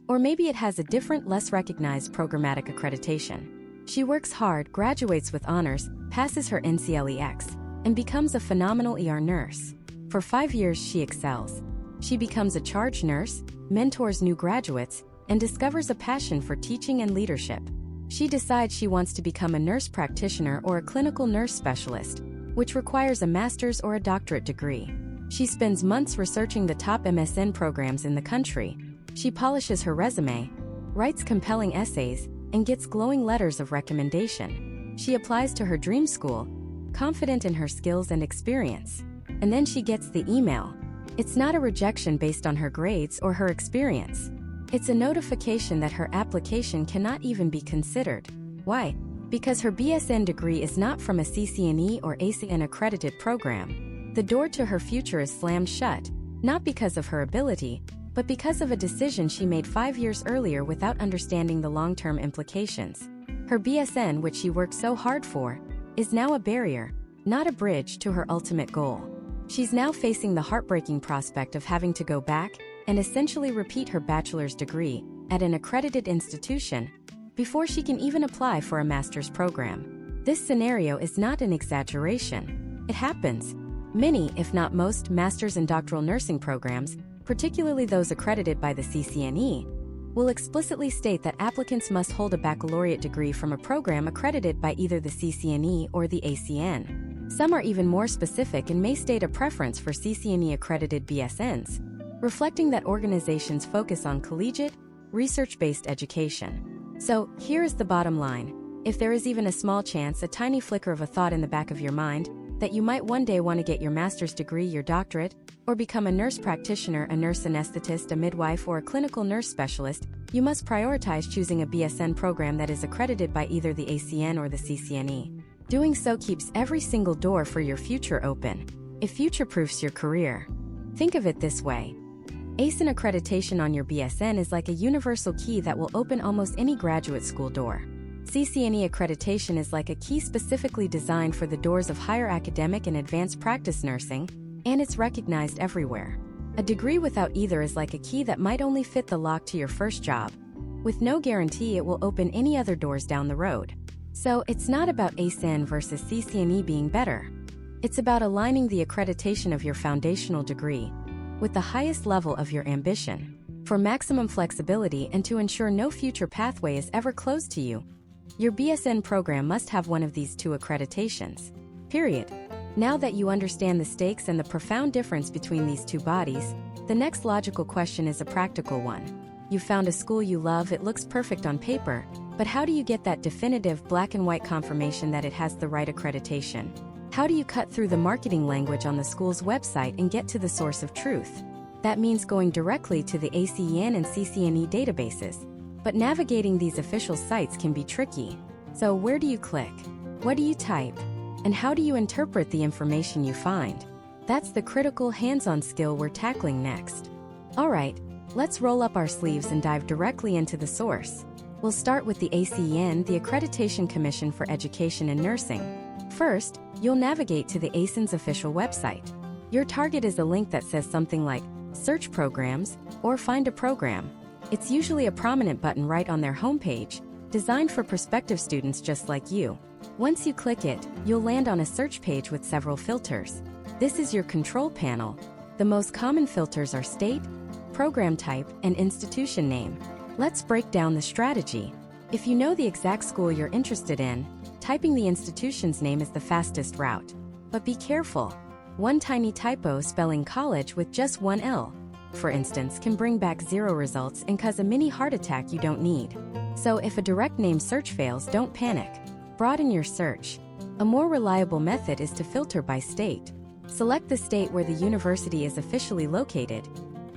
Or maybe it has a different, less recognized programmatic accreditation. She works hard, graduates with honors, passes her NCLEX, and becomes a phenomenal ER nurse. For 5 years, she excels. She becomes a charge nurse, mentors new graduates, and discovers a passion for teaching and leadership. She decides she wants to become a nurse practitioner or a clinical nurse specialist, which requires a master's or a doctorate degree. She spends months researching the top MSN programs in the country. She polishes her resume, writes compelling essays, and gets glowing letters of recommendation. She applies to her dream school, confident in her skills and experience. And then she gets the email. It's not a rejection based on her grades or her experience. It's a notification that her application cannot even be considered. Why? Because her BSN degree is not from a CCNE or ACEN accredited program. The door to her future is slammed shut, not because of her ability, but because of a decision she made 5 years earlier without understanding the long-term implications. Her BSN, which she worked so hard for, is now a barrier, not a bridge to her ultimate goal. She's now facing the heartbreaking prospect of having to go back and essentially repeat her bachelor's degree at an accredited institution before she can even apply for a master's program. This scenario is not an exaggeration. It happens. Many, if not most, master's and doctoral nursing programs, particularly those accredited by the CCNE, will explicitly state that applicants must hold a baccalaureate degree from a program accredited by either the CCNE or the ACEN. Some are even more specific and may state a preference for CCNE-accredited BSNs, reflecting that organizations focus on collegiate, research-based education. So, here is the bottom line. If there is even a small chance, a tiny flicker of a thought in the back of your mind, that you might one day want to get your master's degree, your doctorate, or become a nurse practitioner, a nurse anesthetist, a midwife, or a clinical nurse specialist, you must prioritize choosing a BSN program that is accredited by either the ACEN or the CCNE. Doing so keeps every single door for your future open. It future-proofs your career. Think of it this way. ACEN accreditation on your BSN is like a universal key that will open almost any graduate school door. CCNE accreditation is like a key specifically designed for the doors of higher academic and advanced practice nursing, and it's recognized everywhere. A degree without either is like a key that might only fit the lock to your first job, with no guarantee it will open any other doors down the road. So, it's not about ACEN versus CCNE being better. It's about aligning the accreditation of your foundational degree with the highest level of your ambition, for maximum flexibility and to ensure no future pathway is ever closed to you. Your BSN program must have one of these two accreditations. Period. Now that you understand the stakes and the profound difference between these two bodies, the next logical question is a practical one. You found a school you love, it looks perfect on paper, But how do you get that definitive black and white confirmation that it has the right accreditation? How do you cut through the marketing language on the school's website and get to the source of truth? That means going directly to the ACEN and CCNE databases. But navigating these official sites can be tricky. So where do you click? What do you type? And how do you interpret the information you find? That's the critical hands-on skill we're tackling next. Alright, let's roll up our sleeves and dive directly into the source. We'll start with the ACEN, the Accreditation Commission for Education and Nursing. First, you'll navigate to the ACEN's official website. Your target is a link that says something like Search Programs or Find a Program. It's usually a prominent button right on their homepage, designed for prospective students just like you. Once you click it, you'll land on a search page with several filters. This is your control panel. The most common filters are state, program type, and institution name. Let's break down the strategy. If you know the exact school you're interested in, typing the institution's name is the fastest route. But be careful. One tiny typo spelling college with just one L, for instance, can bring back 0 results and cause a mini heart attack you don't need. So if a direct name search fails, don't panic. Broaden your search. A more reliable method is to filter by state. Select the state where the university is officially located,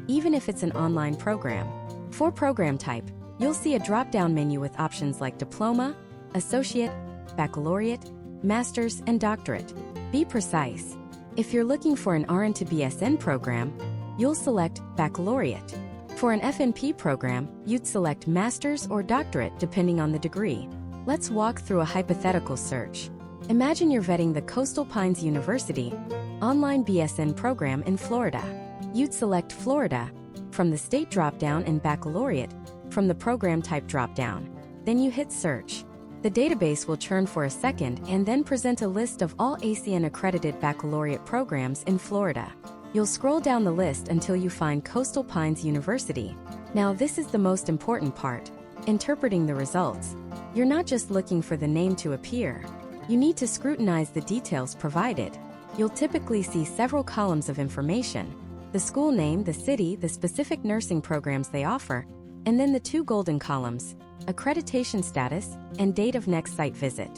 even if it's an online program. For program type, you'll see a drop-down menu with options like diploma, associate, baccalaureate, master's, and doctorate. Be precise. If you're looking for an RN to BSN program, you'll select baccalaureate. For an FNP program, you'd select master's or doctorate depending on the degree. Let's walk through a hypothetical search. Imagine you're vetting the Coastal Pines University online BSN program in Florida. You'd select Florida from the state dropdown and baccalaureate from the program type dropdown. Then you hit search. The database will churn for a second and then present a list of all ACEN accredited baccalaureate programs in Florida. You'll scroll down the list until you find Coastal Pines University. Now this is the most important part, interpreting the results. You're not just looking for the name to appear. You need to scrutinize the details provided. You'll typically see several columns of information: the school name, the city, the specific nursing programs they offer, and then the 2 golden columns, accreditation status and date of next site visit.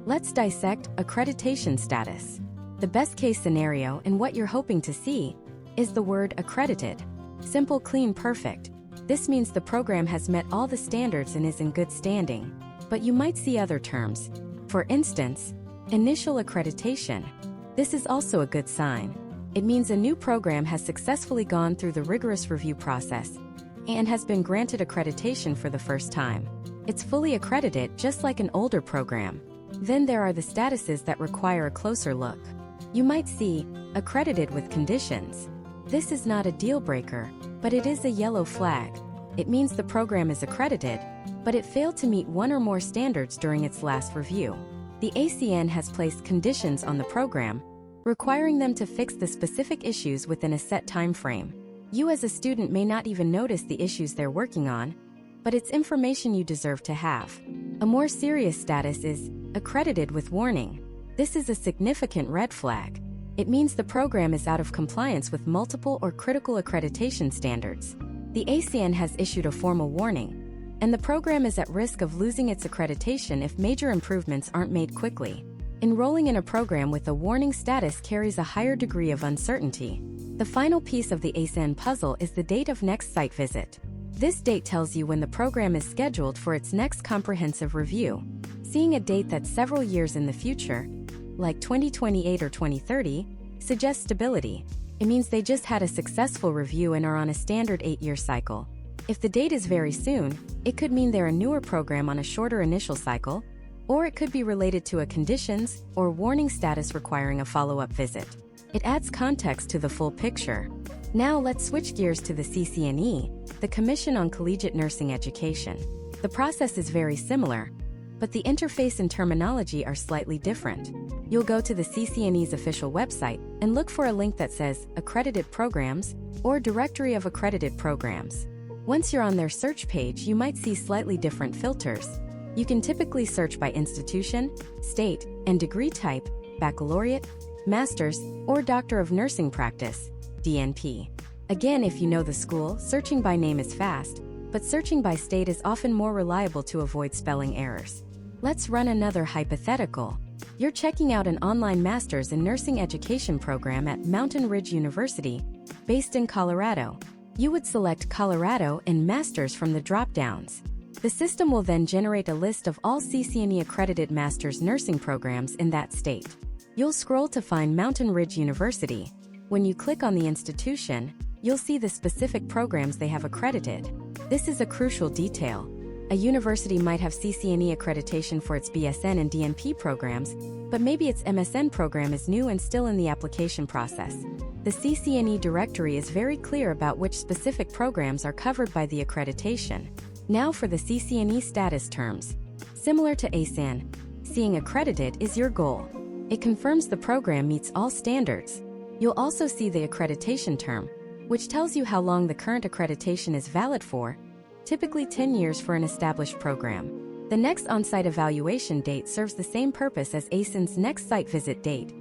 Let's dissect accreditation status. The best case scenario and what you're hoping to see is the word accredited. Simple, clean, perfect. This means the program has met all the standards and is in good standing. But you might see other terms. For instance, initial accreditation. This is also a good sign. It means a new program has successfully gone through the rigorous review process and has been granted accreditation for the first time. It's fully accredited just like an older program. Then there are the statuses that require a closer look. You might see accredited with conditions. This is not a deal breaker, but it is a yellow flag. It means the program is accredited, but it failed to meet 1 or more standards during its last review. The ACEN has placed conditions on the program, requiring them to fix the specific issues within a set time frame. You as a student may not even notice the issues they're working on, but it's information you deserve to have. A more serious status is accredited with warning. This is a significant red flag. It means the program is out of compliance with multiple or critical accreditation standards. The ACEN has issued a formal warning, and the program is at risk of losing its accreditation if major improvements aren't made quickly. Enrolling in a program with a warning status carries a higher degree of uncertainty. The final piece of the ACEN puzzle is the date of next site visit. This date tells you when the program is scheduled for its next comprehensive review. Seeing a date that's several years in the future, like 2028 or 2030, suggests stability. It means they just had a successful review and are on a standard 8-year cycle. If the date is very soon, it could mean they're a newer program on a shorter initial cycle, or it could be related to a conditions or warning status requiring a follow-up visit. It adds context to the full picture. Now let's switch gears to the CCNE, the Commission on Collegiate Nursing Education. The process is very similar, but the interface and terminology are slightly different. You'll go to the CCNE's official website and look for a link that says Accredited Programs or Directory of Accredited Programs. Once you're on their search page, you might see slightly different filters. You can typically search by institution, state, and degree type, baccalaureate, master's, or Doctor of Nursing Practice, DNP. Again, if you know the school, searching by name is fast, but searching by state is often more reliable to avoid spelling errors. Let's run another hypothetical. You're checking out an online Master's in Nursing Education program at Mountain Ridge University, based in Colorado. You would select Colorado and Master's from the drop-downs. The system will then generate a list of all CCNE accredited Master's nursing programs in that state. You'll scroll to find Mountain Ridge University. When you click on the institution, you'll see the specific programs they have accredited. This is a crucial detail. A university might have CCNE accreditation for its BSN and DNP programs, but maybe its MSN program is new and still in the application process. The CCNE directory is very clear about which specific programs are covered by the accreditation. Now for the CCNE status terms. Similar to ACEN, seeing accredited is your goal. It confirms the program meets all standards. You'll also see the accreditation term, which tells you how long the current accreditation is valid for, typically 10 years for an established program. The next on-site evaluation date serves the same purpose as ACEN's next site visit date,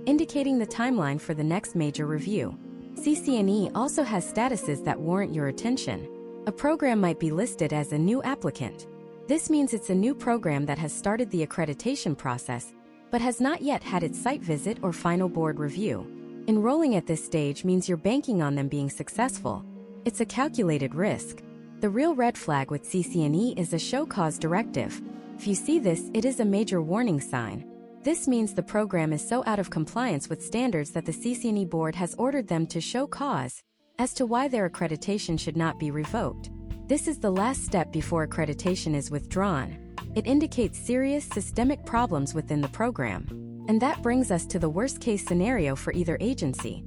indicating the timeline for the next major review. CCNE also has statuses that warrant your attention. A program might be listed as a new applicant. This means it's a new program that has started the accreditation process, but has not yet had its site visit or final board review. Enrolling at this stage means you're banking on them being successful. It's a calculated risk. The real red flag with CCNE is a show cause directive. If you see this, it is a major warning sign. This means the program is so out of compliance with standards that the CCNE board has ordered them to show cause as to why their accreditation should not be revoked. This is the last step before accreditation is withdrawn. It indicates serious systemic problems within the program. And that brings us to the worst-case scenario for either agency: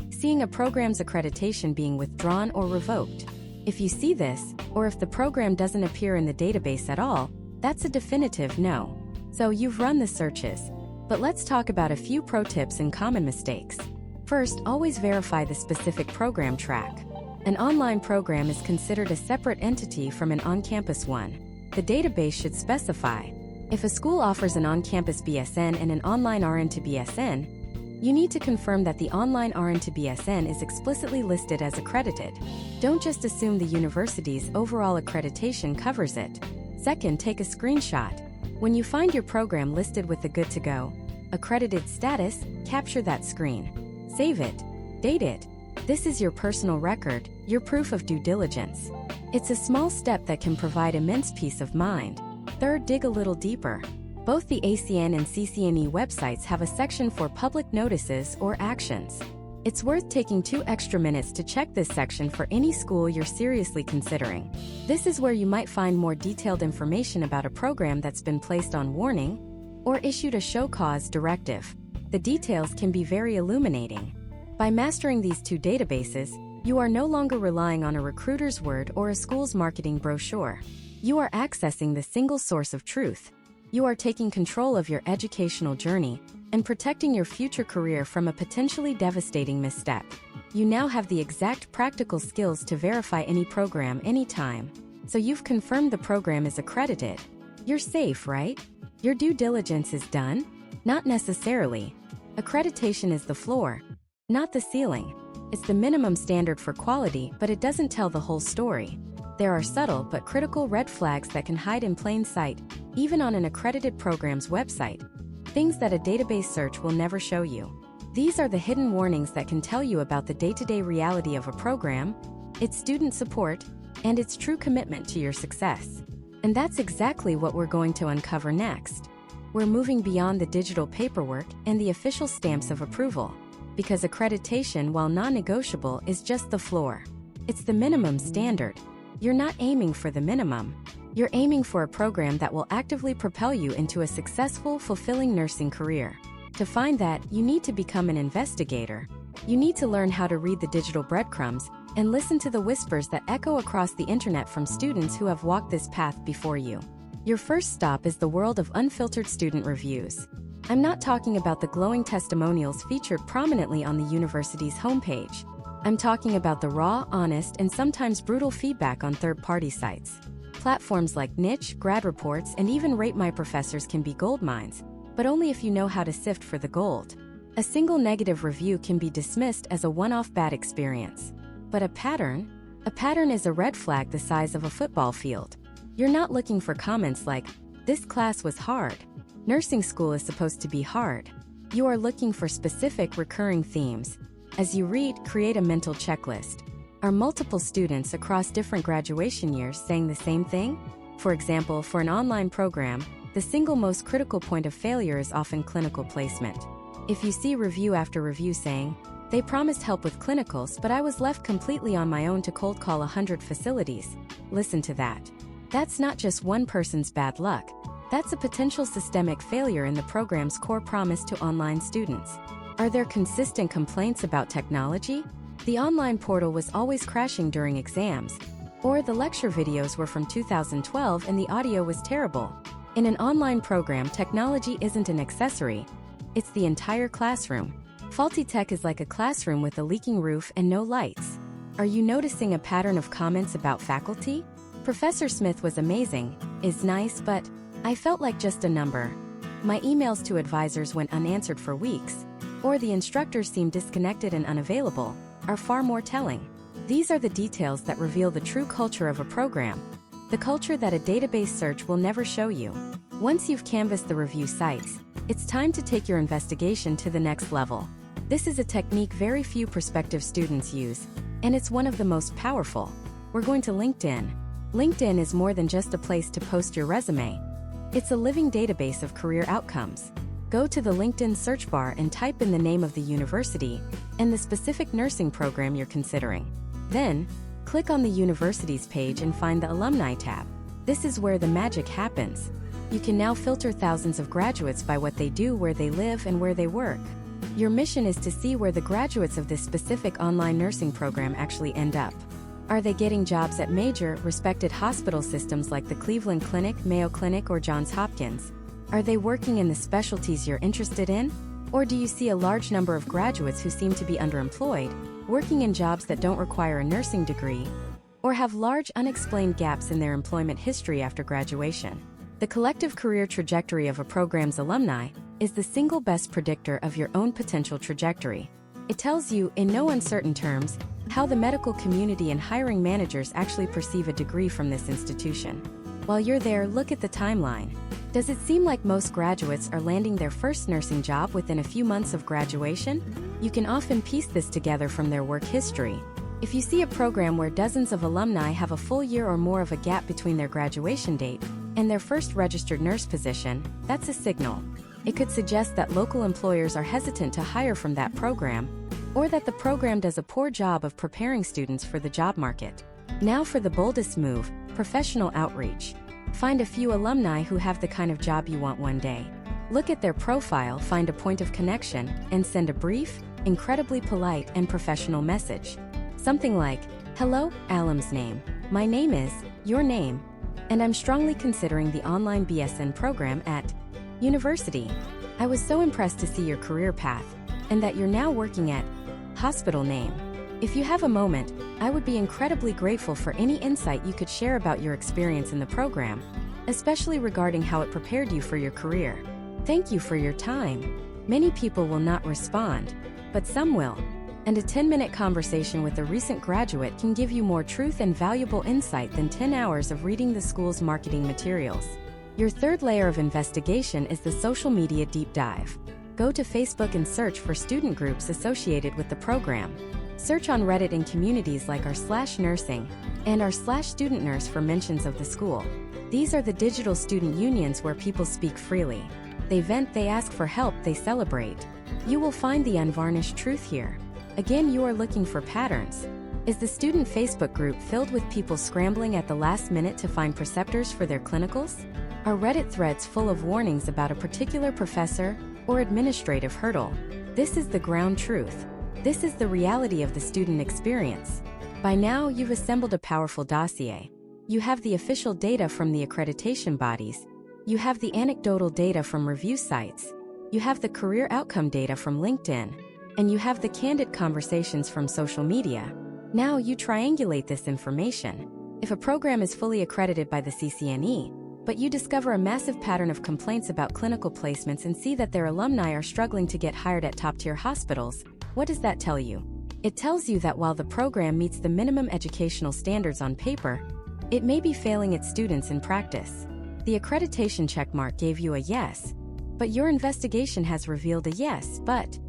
seeing a program's accreditation being withdrawn or revoked. If you see this, or if the program doesn't appear in the database at all, that's a definitive no. So you've run the searches. But let's talk about a few pro tips and common mistakes. First, always verify the specific program track. An online program is considered a separate entity from an on-campus one. The database should specify. If a school offers an on-campus BSN and an online RN to BSN, you need to confirm that the online RN to BSN is explicitly listed as accredited. Don't just assume the university's overall accreditation covers it. Second, take a screenshot. When you find your program listed with the good to go, accredited status, capture that screen. Save it. Date it. This is your personal record, your proof of due diligence. It's a small step that can provide immense peace of mind. Third, dig a little deeper. Both the ACEN and CCNE websites have a section for public notices or actions. It's worth taking 2 extra minutes to check this section for any school you're seriously considering. This is where you might find more detailed information about a program that's been placed on warning or issued a show cause directive. The details can be very illuminating. By mastering these 2 databases, you are no longer relying on a recruiter's word or a school's marketing brochure. You are accessing the single source of truth. You are taking control of your educational journey and protecting your future career from a potentially devastating misstep. You now have the exact practical skills to verify any program anytime. So you've confirmed the program is accredited. You're safe, right? Your due diligence is done? Not necessarily. Accreditation is the floor, not the ceiling. It's the minimum standard for quality, but it doesn't tell the whole story. There are subtle but critical red flags that can hide in plain sight, even on an accredited program's website. Things that a database search will never show you. These are the hidden warnings that can tell you about the day-to-day reality of a program, its student support, and its true commitment to your success. And that's exactly what we're going to uncover next. We're moving beyond the digital paperwork and the official stamps of approval, because accreditation, while non-negotiable, is just the floor. It's the minimum standard. You're not aiming for the minimum. You're aiming for a program that will actively propel you into a successful, fulfilling nursing career. To find that, you need to become an investigator. You need to learn how to read the digital breadcrumbs and listen to the whispers that echo across the internet from students who have walked this path before you. Your first stop is the world of unfiltered student reviews. I'm not talking about the glowing testimonials featured prominently on the university's homepage. I'm talking about the raw, honest, and sometimes brutal feedback on third-party sites. Platforms like Niche, Grad Reports, and even Rate My Professors can be gold mines, but only if you know how to sift for the gold. A single negative review can be dismissed as a one-off bad experience. But a pattern? A pattern is a red flag the size of a football field. You're not looking for comments like, "This class was hard. Nursing school is supposed to be hard." You are looking for specific recurring themes. As you read, create a mental checklist. Are multiple students across different graduation years saying the same thing? For example, for an online program, the single most critical point of failure is often clinical placement. If you see review after review saying, "They promised help with clinicals, but I was left completely on my own to cold call 100 facilities," listen to that. That's not just one person's bad luck. That's a potential systemic failure in the program's core promise to online students. Are there consistent complaints about technology? The online portal was always crashing during exams. Or the lecture videos were from 2012 and the audio was terrible. In an online program, technology isn't an accessory. It's the entire classroom. Faulty tech is like a classroom with a leaking roof and no lights. Are you noticing a pattern of comments about faculty? "Professor Smith was amazing, is nice, but I felt like just a number." "My emails to advisors went unanswered for weeks," or "The instructors seemed disconnected and unavailable," are far more telling. These are the details that reveal the true culture of a program, the culture that a database search will never show you. Once you've canvassed the review sites, it's time to take your investigation to the next level. This is a technique very few prospective students use, and it's one of the most powerful. We're going to LinkedIn. LinkedIn is more than just a place to post your resume. It's a living database of career outcomes. Go to the LinkedIn search bar and type in the name of the university and the specific nursing program you're considering. Then, click on the university's page and find the Alumni tab. This is where the magic happens. You can now filter thousands of graduates by what they do, where they live, and where they work. Your mission is to see where the graduates of this specific online nursing program actually end up. Are they getting jobs at major, respected hospital systems like the Cleveland Clinic, Mayo Clinic, or Johns Hopkins? Are they working in the specialties you're interested in? Or do you see a large number of graduates who seem to be underemployed, working in jobs that don't require a nursing degree, or have large unexplained gaps in their employment history after graduation? The collective career trajectory of a program's alumni is the single best predictor of your own potential trajectory. It tells you, in no uncertain terms, how the medical community and hiring managers actually perceive a degree from this institution. While you're there, look at the timeline. Does it seem like most graduates are landing their first nursing job within a few months of graduation? You can often piece this together from their work history. If you see a program where dozens of alumni have a full year or more of a gap between their graduation date and their first registered nurse position, that's a signal. It could suggest that local employers are hesitant to hire from that program, or that the program does a poor job of preparing students for the job market. Now for the boldest move, professional outreach. Find a few alumni who have the kind of job you want one day. Look at their profile, find a point of connection, and send a brief, incredibly polite and professional message. Something like, "Hello, alum's name. My name is, your name, and I'm strongly considering the online BSN program at university. I was so impressed to see your career path, and that you're now working at hospital name. If you have a moment, I would be incredibly grateful for any insight you could share about your experience in the program, especially regarding how it prepared you for your career. Thank you for your time." Many people will not respond, but some will. And a 10-minute conversation with a recent graduate can give you more truth and valuable insight than 10 hours of reading the school's marketing materials. Your third layer of investigation is the social media deep dive. Go to Facebook and search for student groups associated with the program. Search on Reddit in communities like r/nursing and r/student nurse for mentions of the school. These are the digital student unions where people speak freely. They vent, they ask for help, they celebrate. You will find the unvarnished truth here. Again, you are looking for patterns. Is the student Facebook group filled with people scrambling at the last minute to find preceptors for their clinicals? Are Reddit threads full of warnings about a particular professor or administrative hurdle? This is the ground truth. This is the reality of the student experience. By now, you've assembled a powerful dossier. You have the official data from the accreditation bodies. You have the anecdotal data from review sites. You have the career outcome data from LinkedIn. And you have the candid conversations from social media. Now you triangulate this information. If a program is fully accredited by the CCNE, but you discover a massive pattern of complaints about clinical placements and see that their alumni are struggling to get hired at top-tier hospitals, what does that tell you? It tells you that while the program meets the minimum educational standards on paper, it may be failing its students in practice. The accreditation checkmark gave you a yes, but your investigation has revealed a yes, but.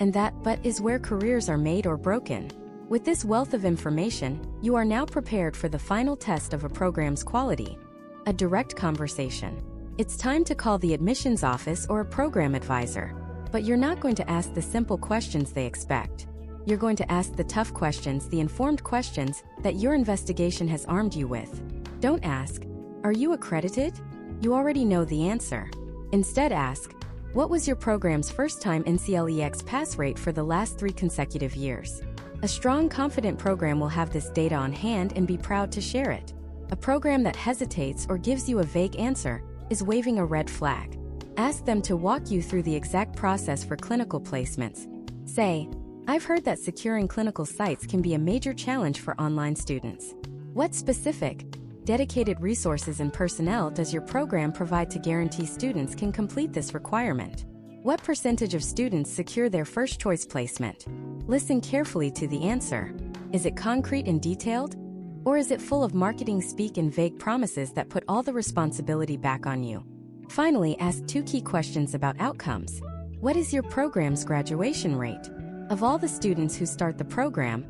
And that but is where careers are made or broken. With this wealth of information, you are now prepared for the final test of a program's quality, a direct conversation. It's time to call the admissions office or a program advisor. But you're not going to ask the simple questions they expect. You're going to ask the tough questions, the informed questions that your investigation has armed you with. Don't ask, "Are you accredited?" You already know the answer. Instead ask, "What was your program's first-time NCLEX pass rate for the last 3 consecutive years?" A strong, confident program will have this data on hand and be proud to share it. A program that hesitates or gives you a vague answer is waving a red flag. Ask them to walk you through the exact process for clinical placements. Say, "I've heard that securing clinical sites can be a major challenge for online students. What specific, dedicated resources and personnel does your program provide to guarantee students can complete this requirement? What percentage of students secure their first choice placement?" Listen carefully to the answer. Is it concrete and detailed? Or is it full of marketing speak and vague promises that put all the responsibility back on you? Finally, ask 2 key questions about outcomes. What is your program's graduation rate? Of all the students who start the program,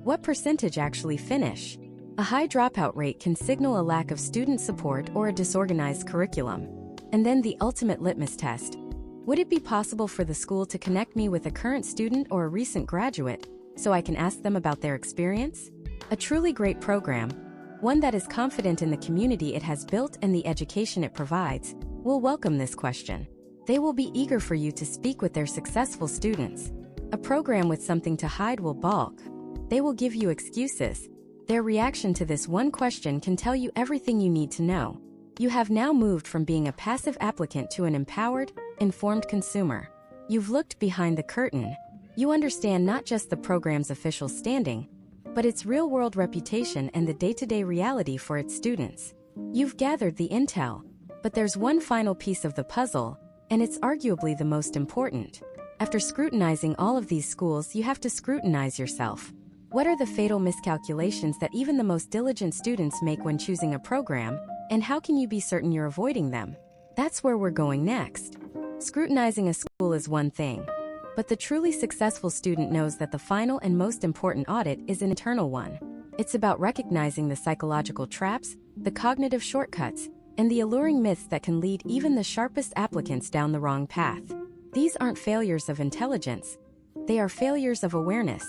what percentage actually finish? A high dropout rate can signal a lack of student support or a disorganized curriculum. And then the ultimate litmus test. Would it be possible for the school to connect me with a current student or a recent graduate so I can ask them about their experience? A truly great program, one that is confident in the community it has built and the education it provides, will welcome this question. They will be eager for you to speak with their successful students. A program with something to hide will balk. They will give you excuses. Their reaction to this one question can tell you everything you need to know. You have now moved from being a passive applicant to an empowered, informed consumer. You've looked behind the curtain. You understand not just the program's official standing, but its real-world reputation and the day-to-day reality for its students. You've gathered the intel, but there's one final piece of the puzzle, and it's arguably the most important. After scrutinizing all of these schools, you have to scrutinize yourself. What are the fatal miscalculations that even the most diligent students make when choosing a program, and how can you be certain you're avoiding them? That's where we're going next. Scrutinizing a school is one thing, but the truly successful student knows that the final and most important audit is an internal one. It's about recognizing the psychological traps, the cognitive shortcuts, and the alluring myths that can lead even the sharpest applicants down the wrong path. These aren't failures of intelligence. They are failures of awareness.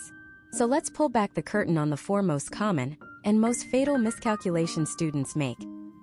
So let's pull back the curtain on the 4 most common and most fatal miscalculations students make,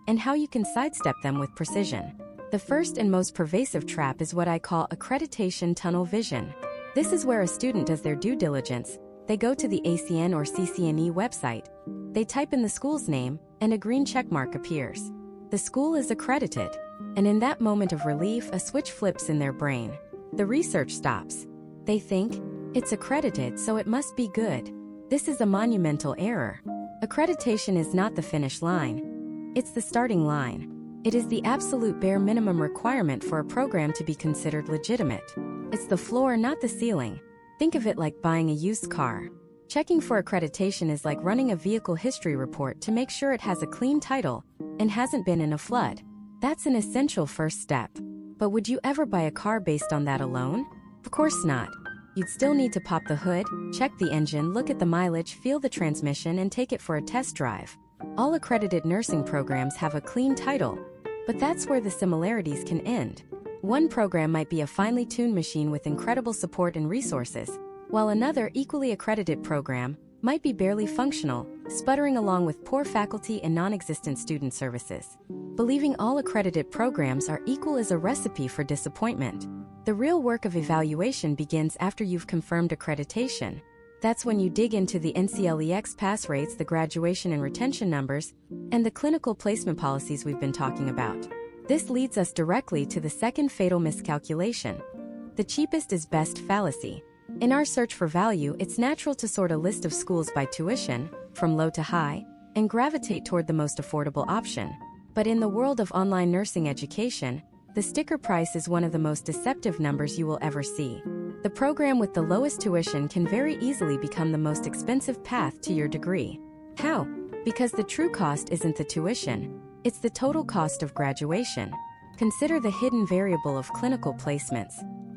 and how you can sidestep them with precision. The first and most pervasive trap is what I call accreditation tunnel vision. This is where a student does their due diligence. They go to the ACEN or CCNE website. They type in the school's name, and a green checkmark appears. The school is accredited, and in that moment of relief, a switch flips in their brain. The research stops. They think, it's accredited, so it must be good. This is a monumental error. Accreditation is not the finish line. It's the starting line. It is the absolute bare minimum requirement for a program to be considered legitimate. It's the floor, not the ceiling. Think of it like buying a used car. Checking for accreditation is like running a vehicle history report to make sure it has a clean title and hasn't been in a flood. That's an essential first step. But would you ever buy a car based on that alone? Of course not. You'd still need to pop the hood, check the engine, look at the mileage, feel the transmission, and take it for a test drive. All accredited nursing programs have a clean title, but that's where the similarities can end. One program might be a finely tuned machine with incredible support and resources, while another equally accredited program might be barely functional, sputtering along with poor faculty and non-existent student services. Believing all accredited programs are equal is a recipe for disappointment. The real work of evaluation begins after you've confirmed accreditation. That's when you dig into the NCLEX pass rates, the graduation and retention numbers, and the clinical placement policies we've been talking about. This leads us directly to the second fatal miscalculation: the cheapest is best fallacy. In our search for value, it's natural to sort a list of schools by tuition, from low to high, and gravitate toward the most affordable option. But in the world of online nursing education, the sticker price is one of the most deceptive numbers you will ever see. The program with the lowest tuition can very easily become the most expensive path to your degree. How? Because the true cost isn't the tuition, it's the total cost of graduation. Consider the hidden variable of clinical placements.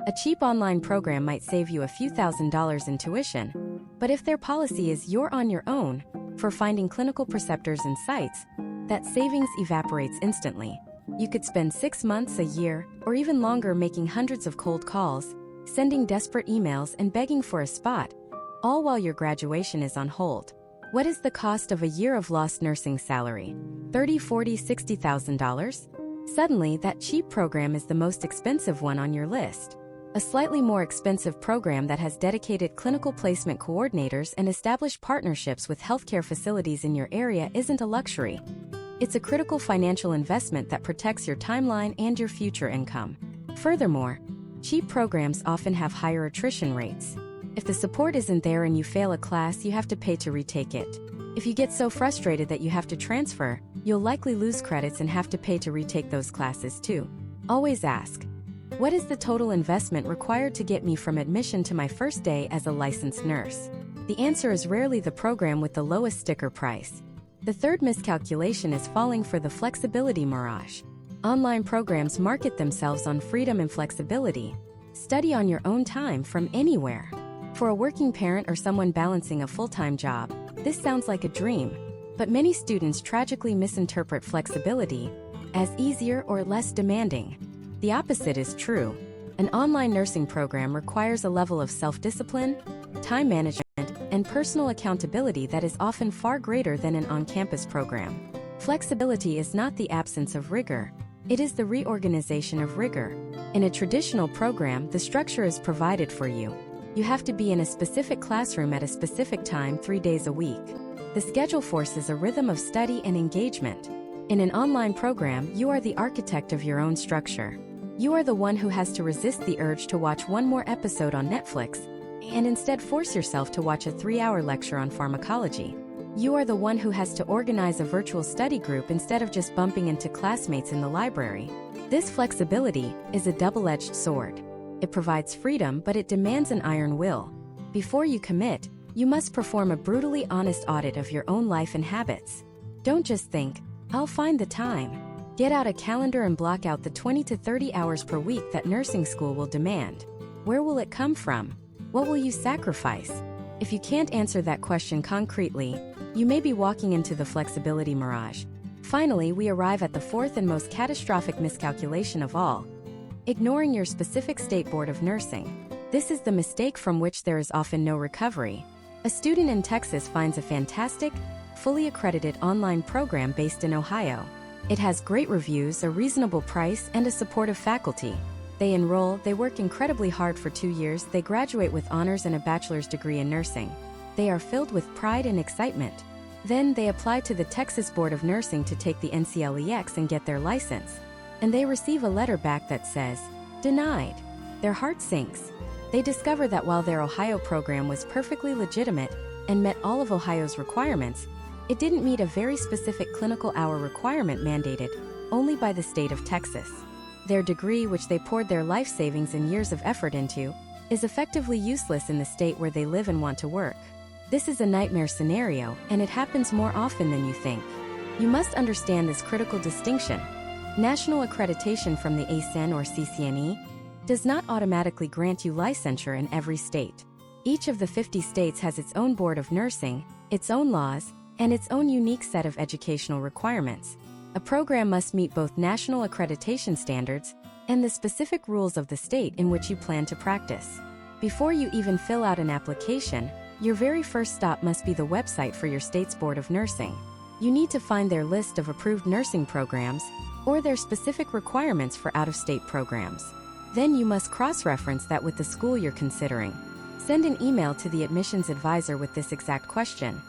A cheap online program might save you a few $1,000s in tuition, but if their policy is you're on your own for finding clinical preceptors and sites, that savings evaporates instantly. You could spend 6 months, a year, or even longer making hundreds of cold calls, sending desperate emails and begging for a spot, all while your graduation is on hold. What is the cost of a year of lost nursing salary? $30,000, $40,000, $60,000? Suddenly, that cheap program is the most expensive one on your list. A slightly more expensive program that has dedicated clinical placement coordinators and established partnerships with healthcare facilities in your area isn't a luxury. It's a critical financial investment that protects your timeline and your future income. Furthermore, cheap programs often have higher attrition rates. If the support isn't there and you fail a class, you have to pay to retake it. If you get so frustrated that you have to transfer, you'll likely lose credits and have to pay to retake those classes too. Always ask, what is the total investment required to get me from admission to my first day as a licensed nurse? The answer is rarely the program with the lowest sticker price. The third miscalculation is falling for the flexibility mirage. Online programs market themselves on freedom and flexibility. Study on your own time from anywhere. For a working parent or someone balancing a full-time job, this sounds like a dream. But many students tragically misinterpret flexibility as easier or less demanding. The opposite is true. An online nursing program requires a level of self-discipline, time management, and personal accountability that is often far greater than an on-campus program. Flexibility is not the absence of rigor, it is the reorganization of rigor. In a traditional program, the structure is provided for you. You have to be in a specific classroom at a specific time 3 days a week. The schedule forces a rhythm of study and engagement. In an online program, you are the architect of your own structure. You are the one who has to resist the urge to watch one more episode on Netflix and instead force yourself to watch a 3-hour lecture on pharmacology. You are the one who has to organize a virtual study group instead of just bumping into classmates in the library. This flexibility is a double-edged sword. It provides freedom, but it demands an iron will. Before you commit, you must perform a brutally honest audit of your own life and habits. Don't just think, I'll find the time. Get out a calendar and block out the 20 to 30 hours per week that nursing school will demand. Where will it come from? What will you sacrifice? If you can't answer that question concretely, you may be walking into the flexibility mirage. Finally, we arrive at the fourth and most catastrophic miscalculation of all: ignoring your specific state board of nursing. This is the mistake from which there is often no recovery. A student in Texas finds a fantastic, fully accredited online program based in Ohio. It has great reviews, a reasonable price, and a supportive faculty. They enroll, they work incredibly hard for 2 years, they graduate with honors and a bachelor's degree in nursing. They are filled with pride and excitement. Then they apply to the Texas Board of Nursing to take the NCLEX and get their license. And they receive a letter back that says, "Denied." Their heart sinks. They discover that while their Ohio program was perfectly legitimate and met all of Ohio's requirements, it didn't meet a very specific clinical hour requirement mandated only by the state of Texas. Their degree, which they poured their life savings and years of effort into, is effectively useless in the state where they live and want to work. This is a nightmare scenario, and it happens more often than you think. You must understand this critical distinction. National accreditation from the ACEN or CCNE does not automatically grant you licensure in every state. Each of the 50 states has its own board of nursing, its own laws, and its own unique set of educational requirements. A program must meet both national accreditation standards and the specific rules of the state in which you plan to practice. Before you even fill out an application, your very first stop must be the website for your state's Board of Nursing. You need to find their list of approved nursing programs or their specific requirements for out-of-state programs. Then you must cross-reference that with the school you're considering. Send an email to the admissions advisor with this exact question: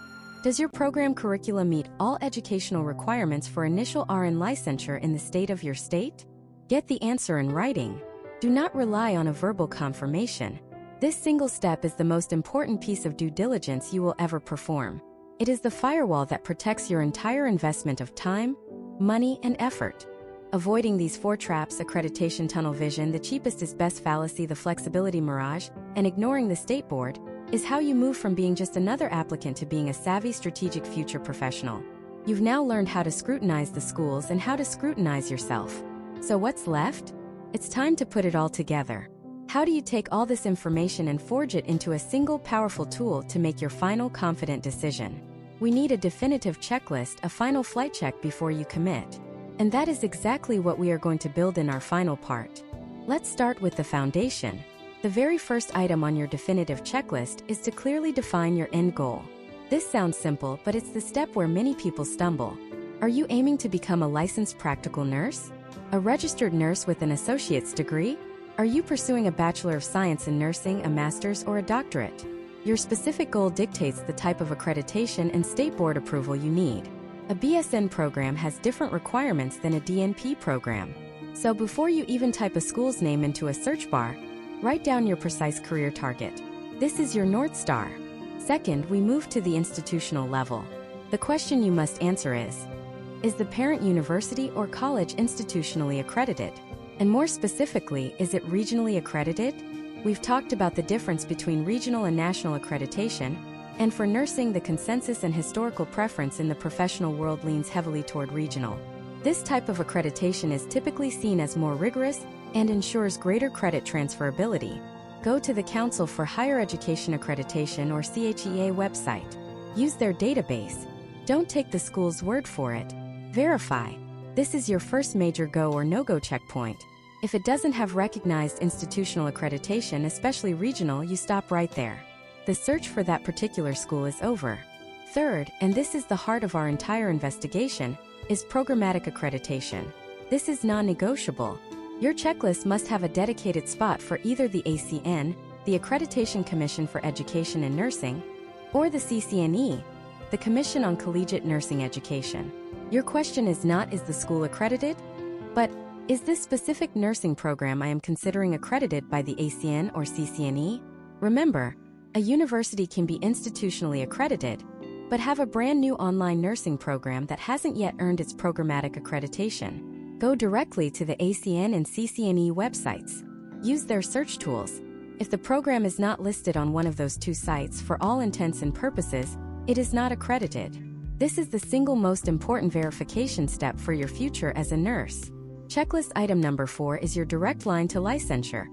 does your program curriculum meet all educational requirements for initial RN licensure in the state of your state? Get the answer in writing. Do not rely on a verbal confirmation. This single step is the most important piece of due diligence you will ever perform. It is the firewall that protects your entire investment of time, money, and effort. Avoiding these 4 traps: accreditation tunnel vision, the cheapest is best fallacy, the flexibility mirage, and ignoring the state board, is how you move from being just another applicant to being a savvy strategic future professional. You've now learned how to scrutinize the schools and how to scrutinize yourself. So what's left? It's time to put it all together. How do you take all this information and forge it into a single powerful tool to make your final confident decision? We need a definitive checklist, a final flight check before you commit. And that is exactly what we are going to build in our final part. Let's start with the foundation. The very first item on your definitive checklist is to clearly define your end goal. This sounds simple, but it's the step where many people stumble. Are you aiming to become a licensed practical nurse? A registered nurse with an associate's degree? Are you pursuing a Bachelor of Science in Nursing, a master's, or a doctorate? Your specific goal dictates the type of accreditation and state board approval you need. A BSN program has different requirements than a DNP program. So before you even type a school's name into a search bar, write down your precise career target. This is your North Star. Second, we move to the institutional level. The question you must answer is the parent university or college institutionally accredited? And more specifically, is it regionally accredited? We've talked about the difference between regional and national accreditation, and for nursing, the consensus and historical preference in the professional world leans heavily toward regional. This type of accreditation is typically seen as more rigorous and ensures greater credit transferability. Go to the Council for Higher Education Accreditation or CHEA website. Use their database. Don't take the school's word for it. Verify. This is your first major go or no-go checkpoint. If it doesn't have recognized institutional accreditation, especially regional, you stop right there. The search for that particular school is over. Third, and this is the heart of our entire investigation, is programmatic accreditation. This is non-negotiable. Your checklist must have a dedicated spot for either the ACEN, the Accreditation Commission for Education and Nursing, or the CCNE, the Commission on Collegiate Nursing Education. Your question is not, is the school accredited? But, is this specific nursing program I am considering accredited by the ACEN or CCNE? Remember, a university can be institutionally accredited, but have a brand new online nursing program that hasn't yet earned its programmatic accreditation. Go directly to the ACEN and CCNE websites. Use their search tools. If the program is not listed on one of those 2 sites, for all intents and purposes, it is not accredited. This is the single most important verification step for your future as a nurse. Checklist item number 4 is your direct line to licensure.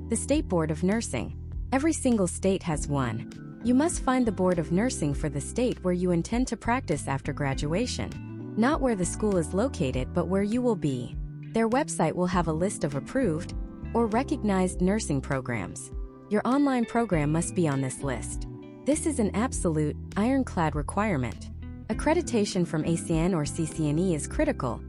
The State Board of Nursing. Every single state has one. You must find the Board of Nursing for the state where you intend to practice after graduation. Not where the school is located, but where you will be. Their website will have a list of approved or recognized nursing programs. Your online program must be on this list. This is an absolute, ironclad requirement. Accreditation from ACEN or CCNE is critical,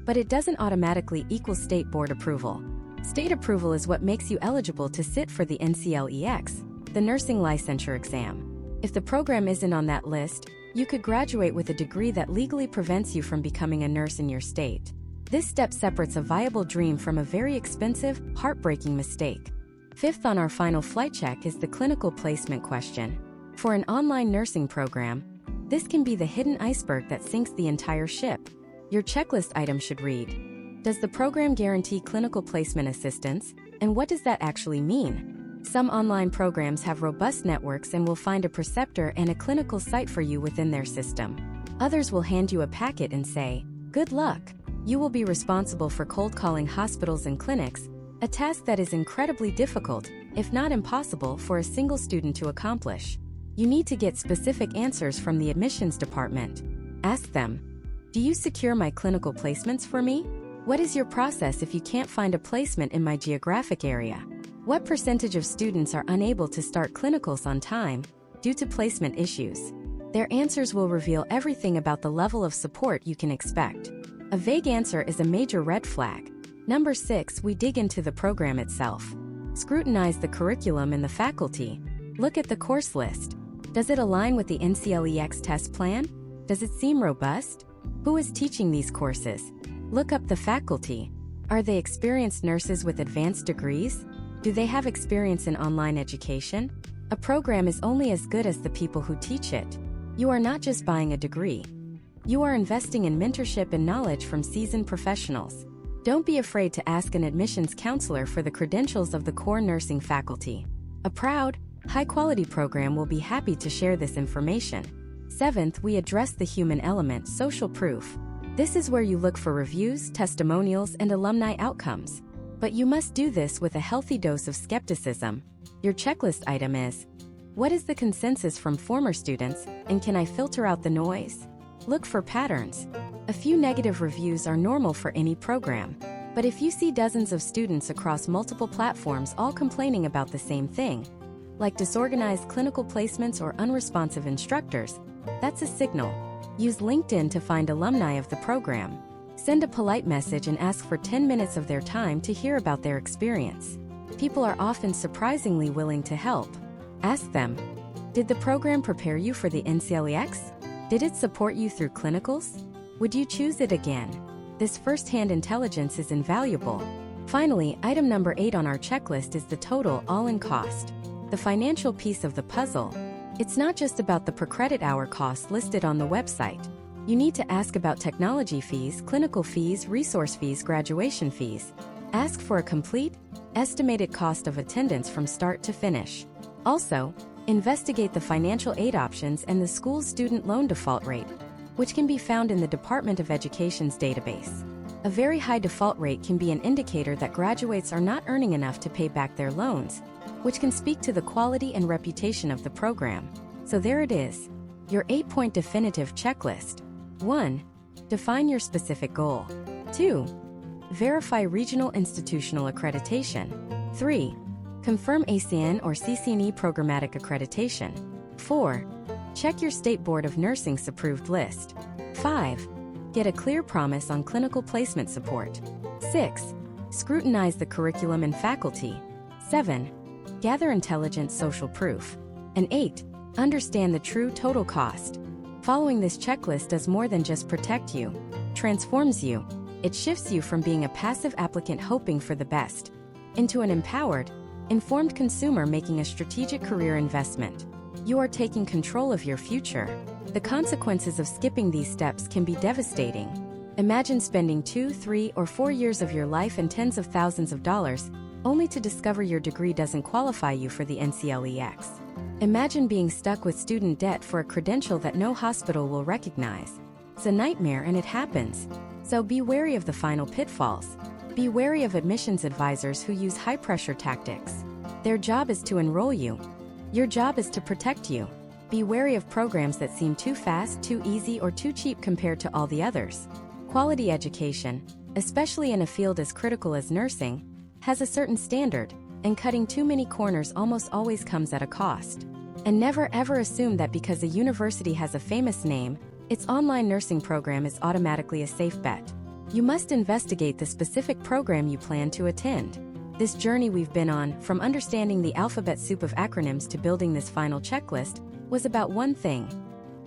but it doesn't automatically equal state board approval. State approval is what makes you eligible to sit for the NCLEX, the nursing licensure exam. If the program isn't on that list, you could graduate with a degree that legally prevents you from becoming a nurse in your state. This step separates a viable dream from a very expensive, heartbreaking mistake. Fifth on our final flight check is the clinical placement question. For an online nursing program, this can be the hidden iceberg that sinks the entire ship. Your checklist item should read: does the program guarantee clinical placement assistance, and what does that actually mean? Some online programs have robust networks and will find a preceptor and a clinical site for you within their system. Others will hand you a packet and say, "Good luck." You will be responsible for cold calling hospitals and clinics, a task that is incredibly difficult, if not impossible, for a single student to accomplish. You need to get specific answers from the admissions department. Ask them, "Do you secure my clinical placements for me? What is your process if you can't find a placement in my geographic area? What percentage of students are unable to start clinicals on time due to placement issues?" Their answers will reveal everything about the level of support you can expect. A vague answer is a major red flag. Number 6, we dig into the program itself. Scrutinize the curriculum and the faculty. Look at the course list. Does it align with the NCLEX test plan? Does it seem robust? Who is teaching these courses? Look up the faculty. Are they experienced nurses with advanced degrees? Do they have experience in online education? A program is only as good as the people who teach it. You are not just buying a degree. You are investing in mentorship and knowledge from seasoned professionals. Don't be afraid to ask an admissions counselor for the credentials of the core nursing faculty. A proud, high-quality program will be happy to share this information. 7th, we address the human element, social proof. This is where you look for reviews, testimonials, and alumni outcomes. But you must do this with a healthy dose of skepticism. Your checklist item is: what is the consensus from former students, and can I filter out the noise? Look for patterns. A few negative reviews are normal for any program. But if you see dozens of students across multiple platforms all complaining about the same thing, like disorganized clinical placements or unresponsive instructors, that's a signal. Use LinkedIn to find alumni of the program. Send a polite message and ask for 10 minutes of their time to hear about their experience. People are often surprisingly willing to help. Ask them, did the program prepare you for the NCLEX? Did it support you through clinicals? Would you choose it again? This first-hand intelligence is invaluable. Finally, item number 8 on our checklist is the total all-in cost. The financial piece of the puzzle. It's not just about the per credit hour cost listed on the website. You need to ask about technology fees, clinical fees, resource fees, graduation fees. Ask for a complete, estimated cost of attendance from start to finish. Also, investigate the financial aid options and the school's student loan default rate, which can be found in the Department of Education's database. A very high default rate can be an indicator that graduates are not earning enough to pay back their loans, which can speak to the quality and reputation of the program. So there it is, your 8-point definitive checklist. 1. Define your specific goal. 2. Verify regional institutional accreditation. 3. Confirm ACEN or CCNE programmatic accreditation. 4. Check your State Board of Nursing's approved list. 5. Get a clear promise on clinical placement support. 6. Scrutinize the curriculum and faculty. 7. Gather intelligent social proof. And 8. Understand the true total cost. Following this checklist does more than just protect you, transforms you. It shifts you from being a passive applicant hoping for the best into an empowered, informed consumer making a strategic career investment. You are taking control of your future. The consequences of skipping these steps can be devastating. Imagine spending 2, 3, or 4 years of your life and tens of thousands of dollars only to discover your degree doesn't qualify you for the NCLEX. Imagine being stuck with student debt for a credential that no hospital will recognize. It's a nightmare, and it happens. So be wary of the final pitfalls. Be wary of admissions advisors who use high-pressure tactics. Their job is to enroll you. Your job is to protect you. Be wary of programs that seem too fast, too easy, or too cheap compared to all the others. Quality education, especially in a field as critical as nursing, has a certain standard, and cutting too many corners almost always comes at a cost. And never ever assume that because a university has a famous name, its online nursing program is automatically a safe bet. You must investigate the specific program you plan to attend. This journey we've been on, from understanding the alphabet soup of acronyms to building this final checklist, was about one thing: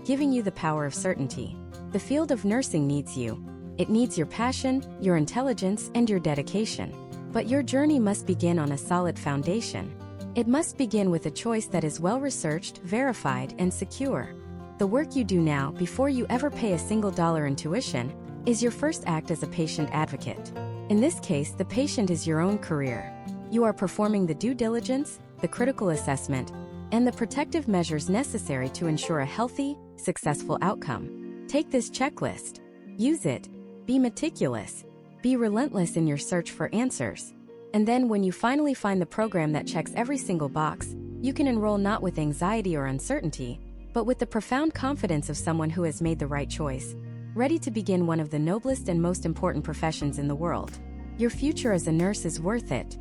giving you the power of certainty. The field of nursing needs you. It needs your passion, your intelligence, and your dedication. But your journey must begin on a solid foundation. It must begin with a choice that is well-researched, verified, and secure. The work you do now, before you ever pay a single dollar in tuition, is your first act as a patient advocate. In this case, the patient is your own career. You are performing the due diligence, the critical assessment, and the protective measures necessary to ensure a healthy, successful outcome. Take this checklist. Use it. Be meticulous. Be relentless in your search for answers. And then when you finally find the program that checks every single box, you can enroll not with anxiety or uncertainty, but with the profound confidence of someone who has made the right choice, ready to begin one of the noblest and most important professions in the world. Your future as a nurse is worth it.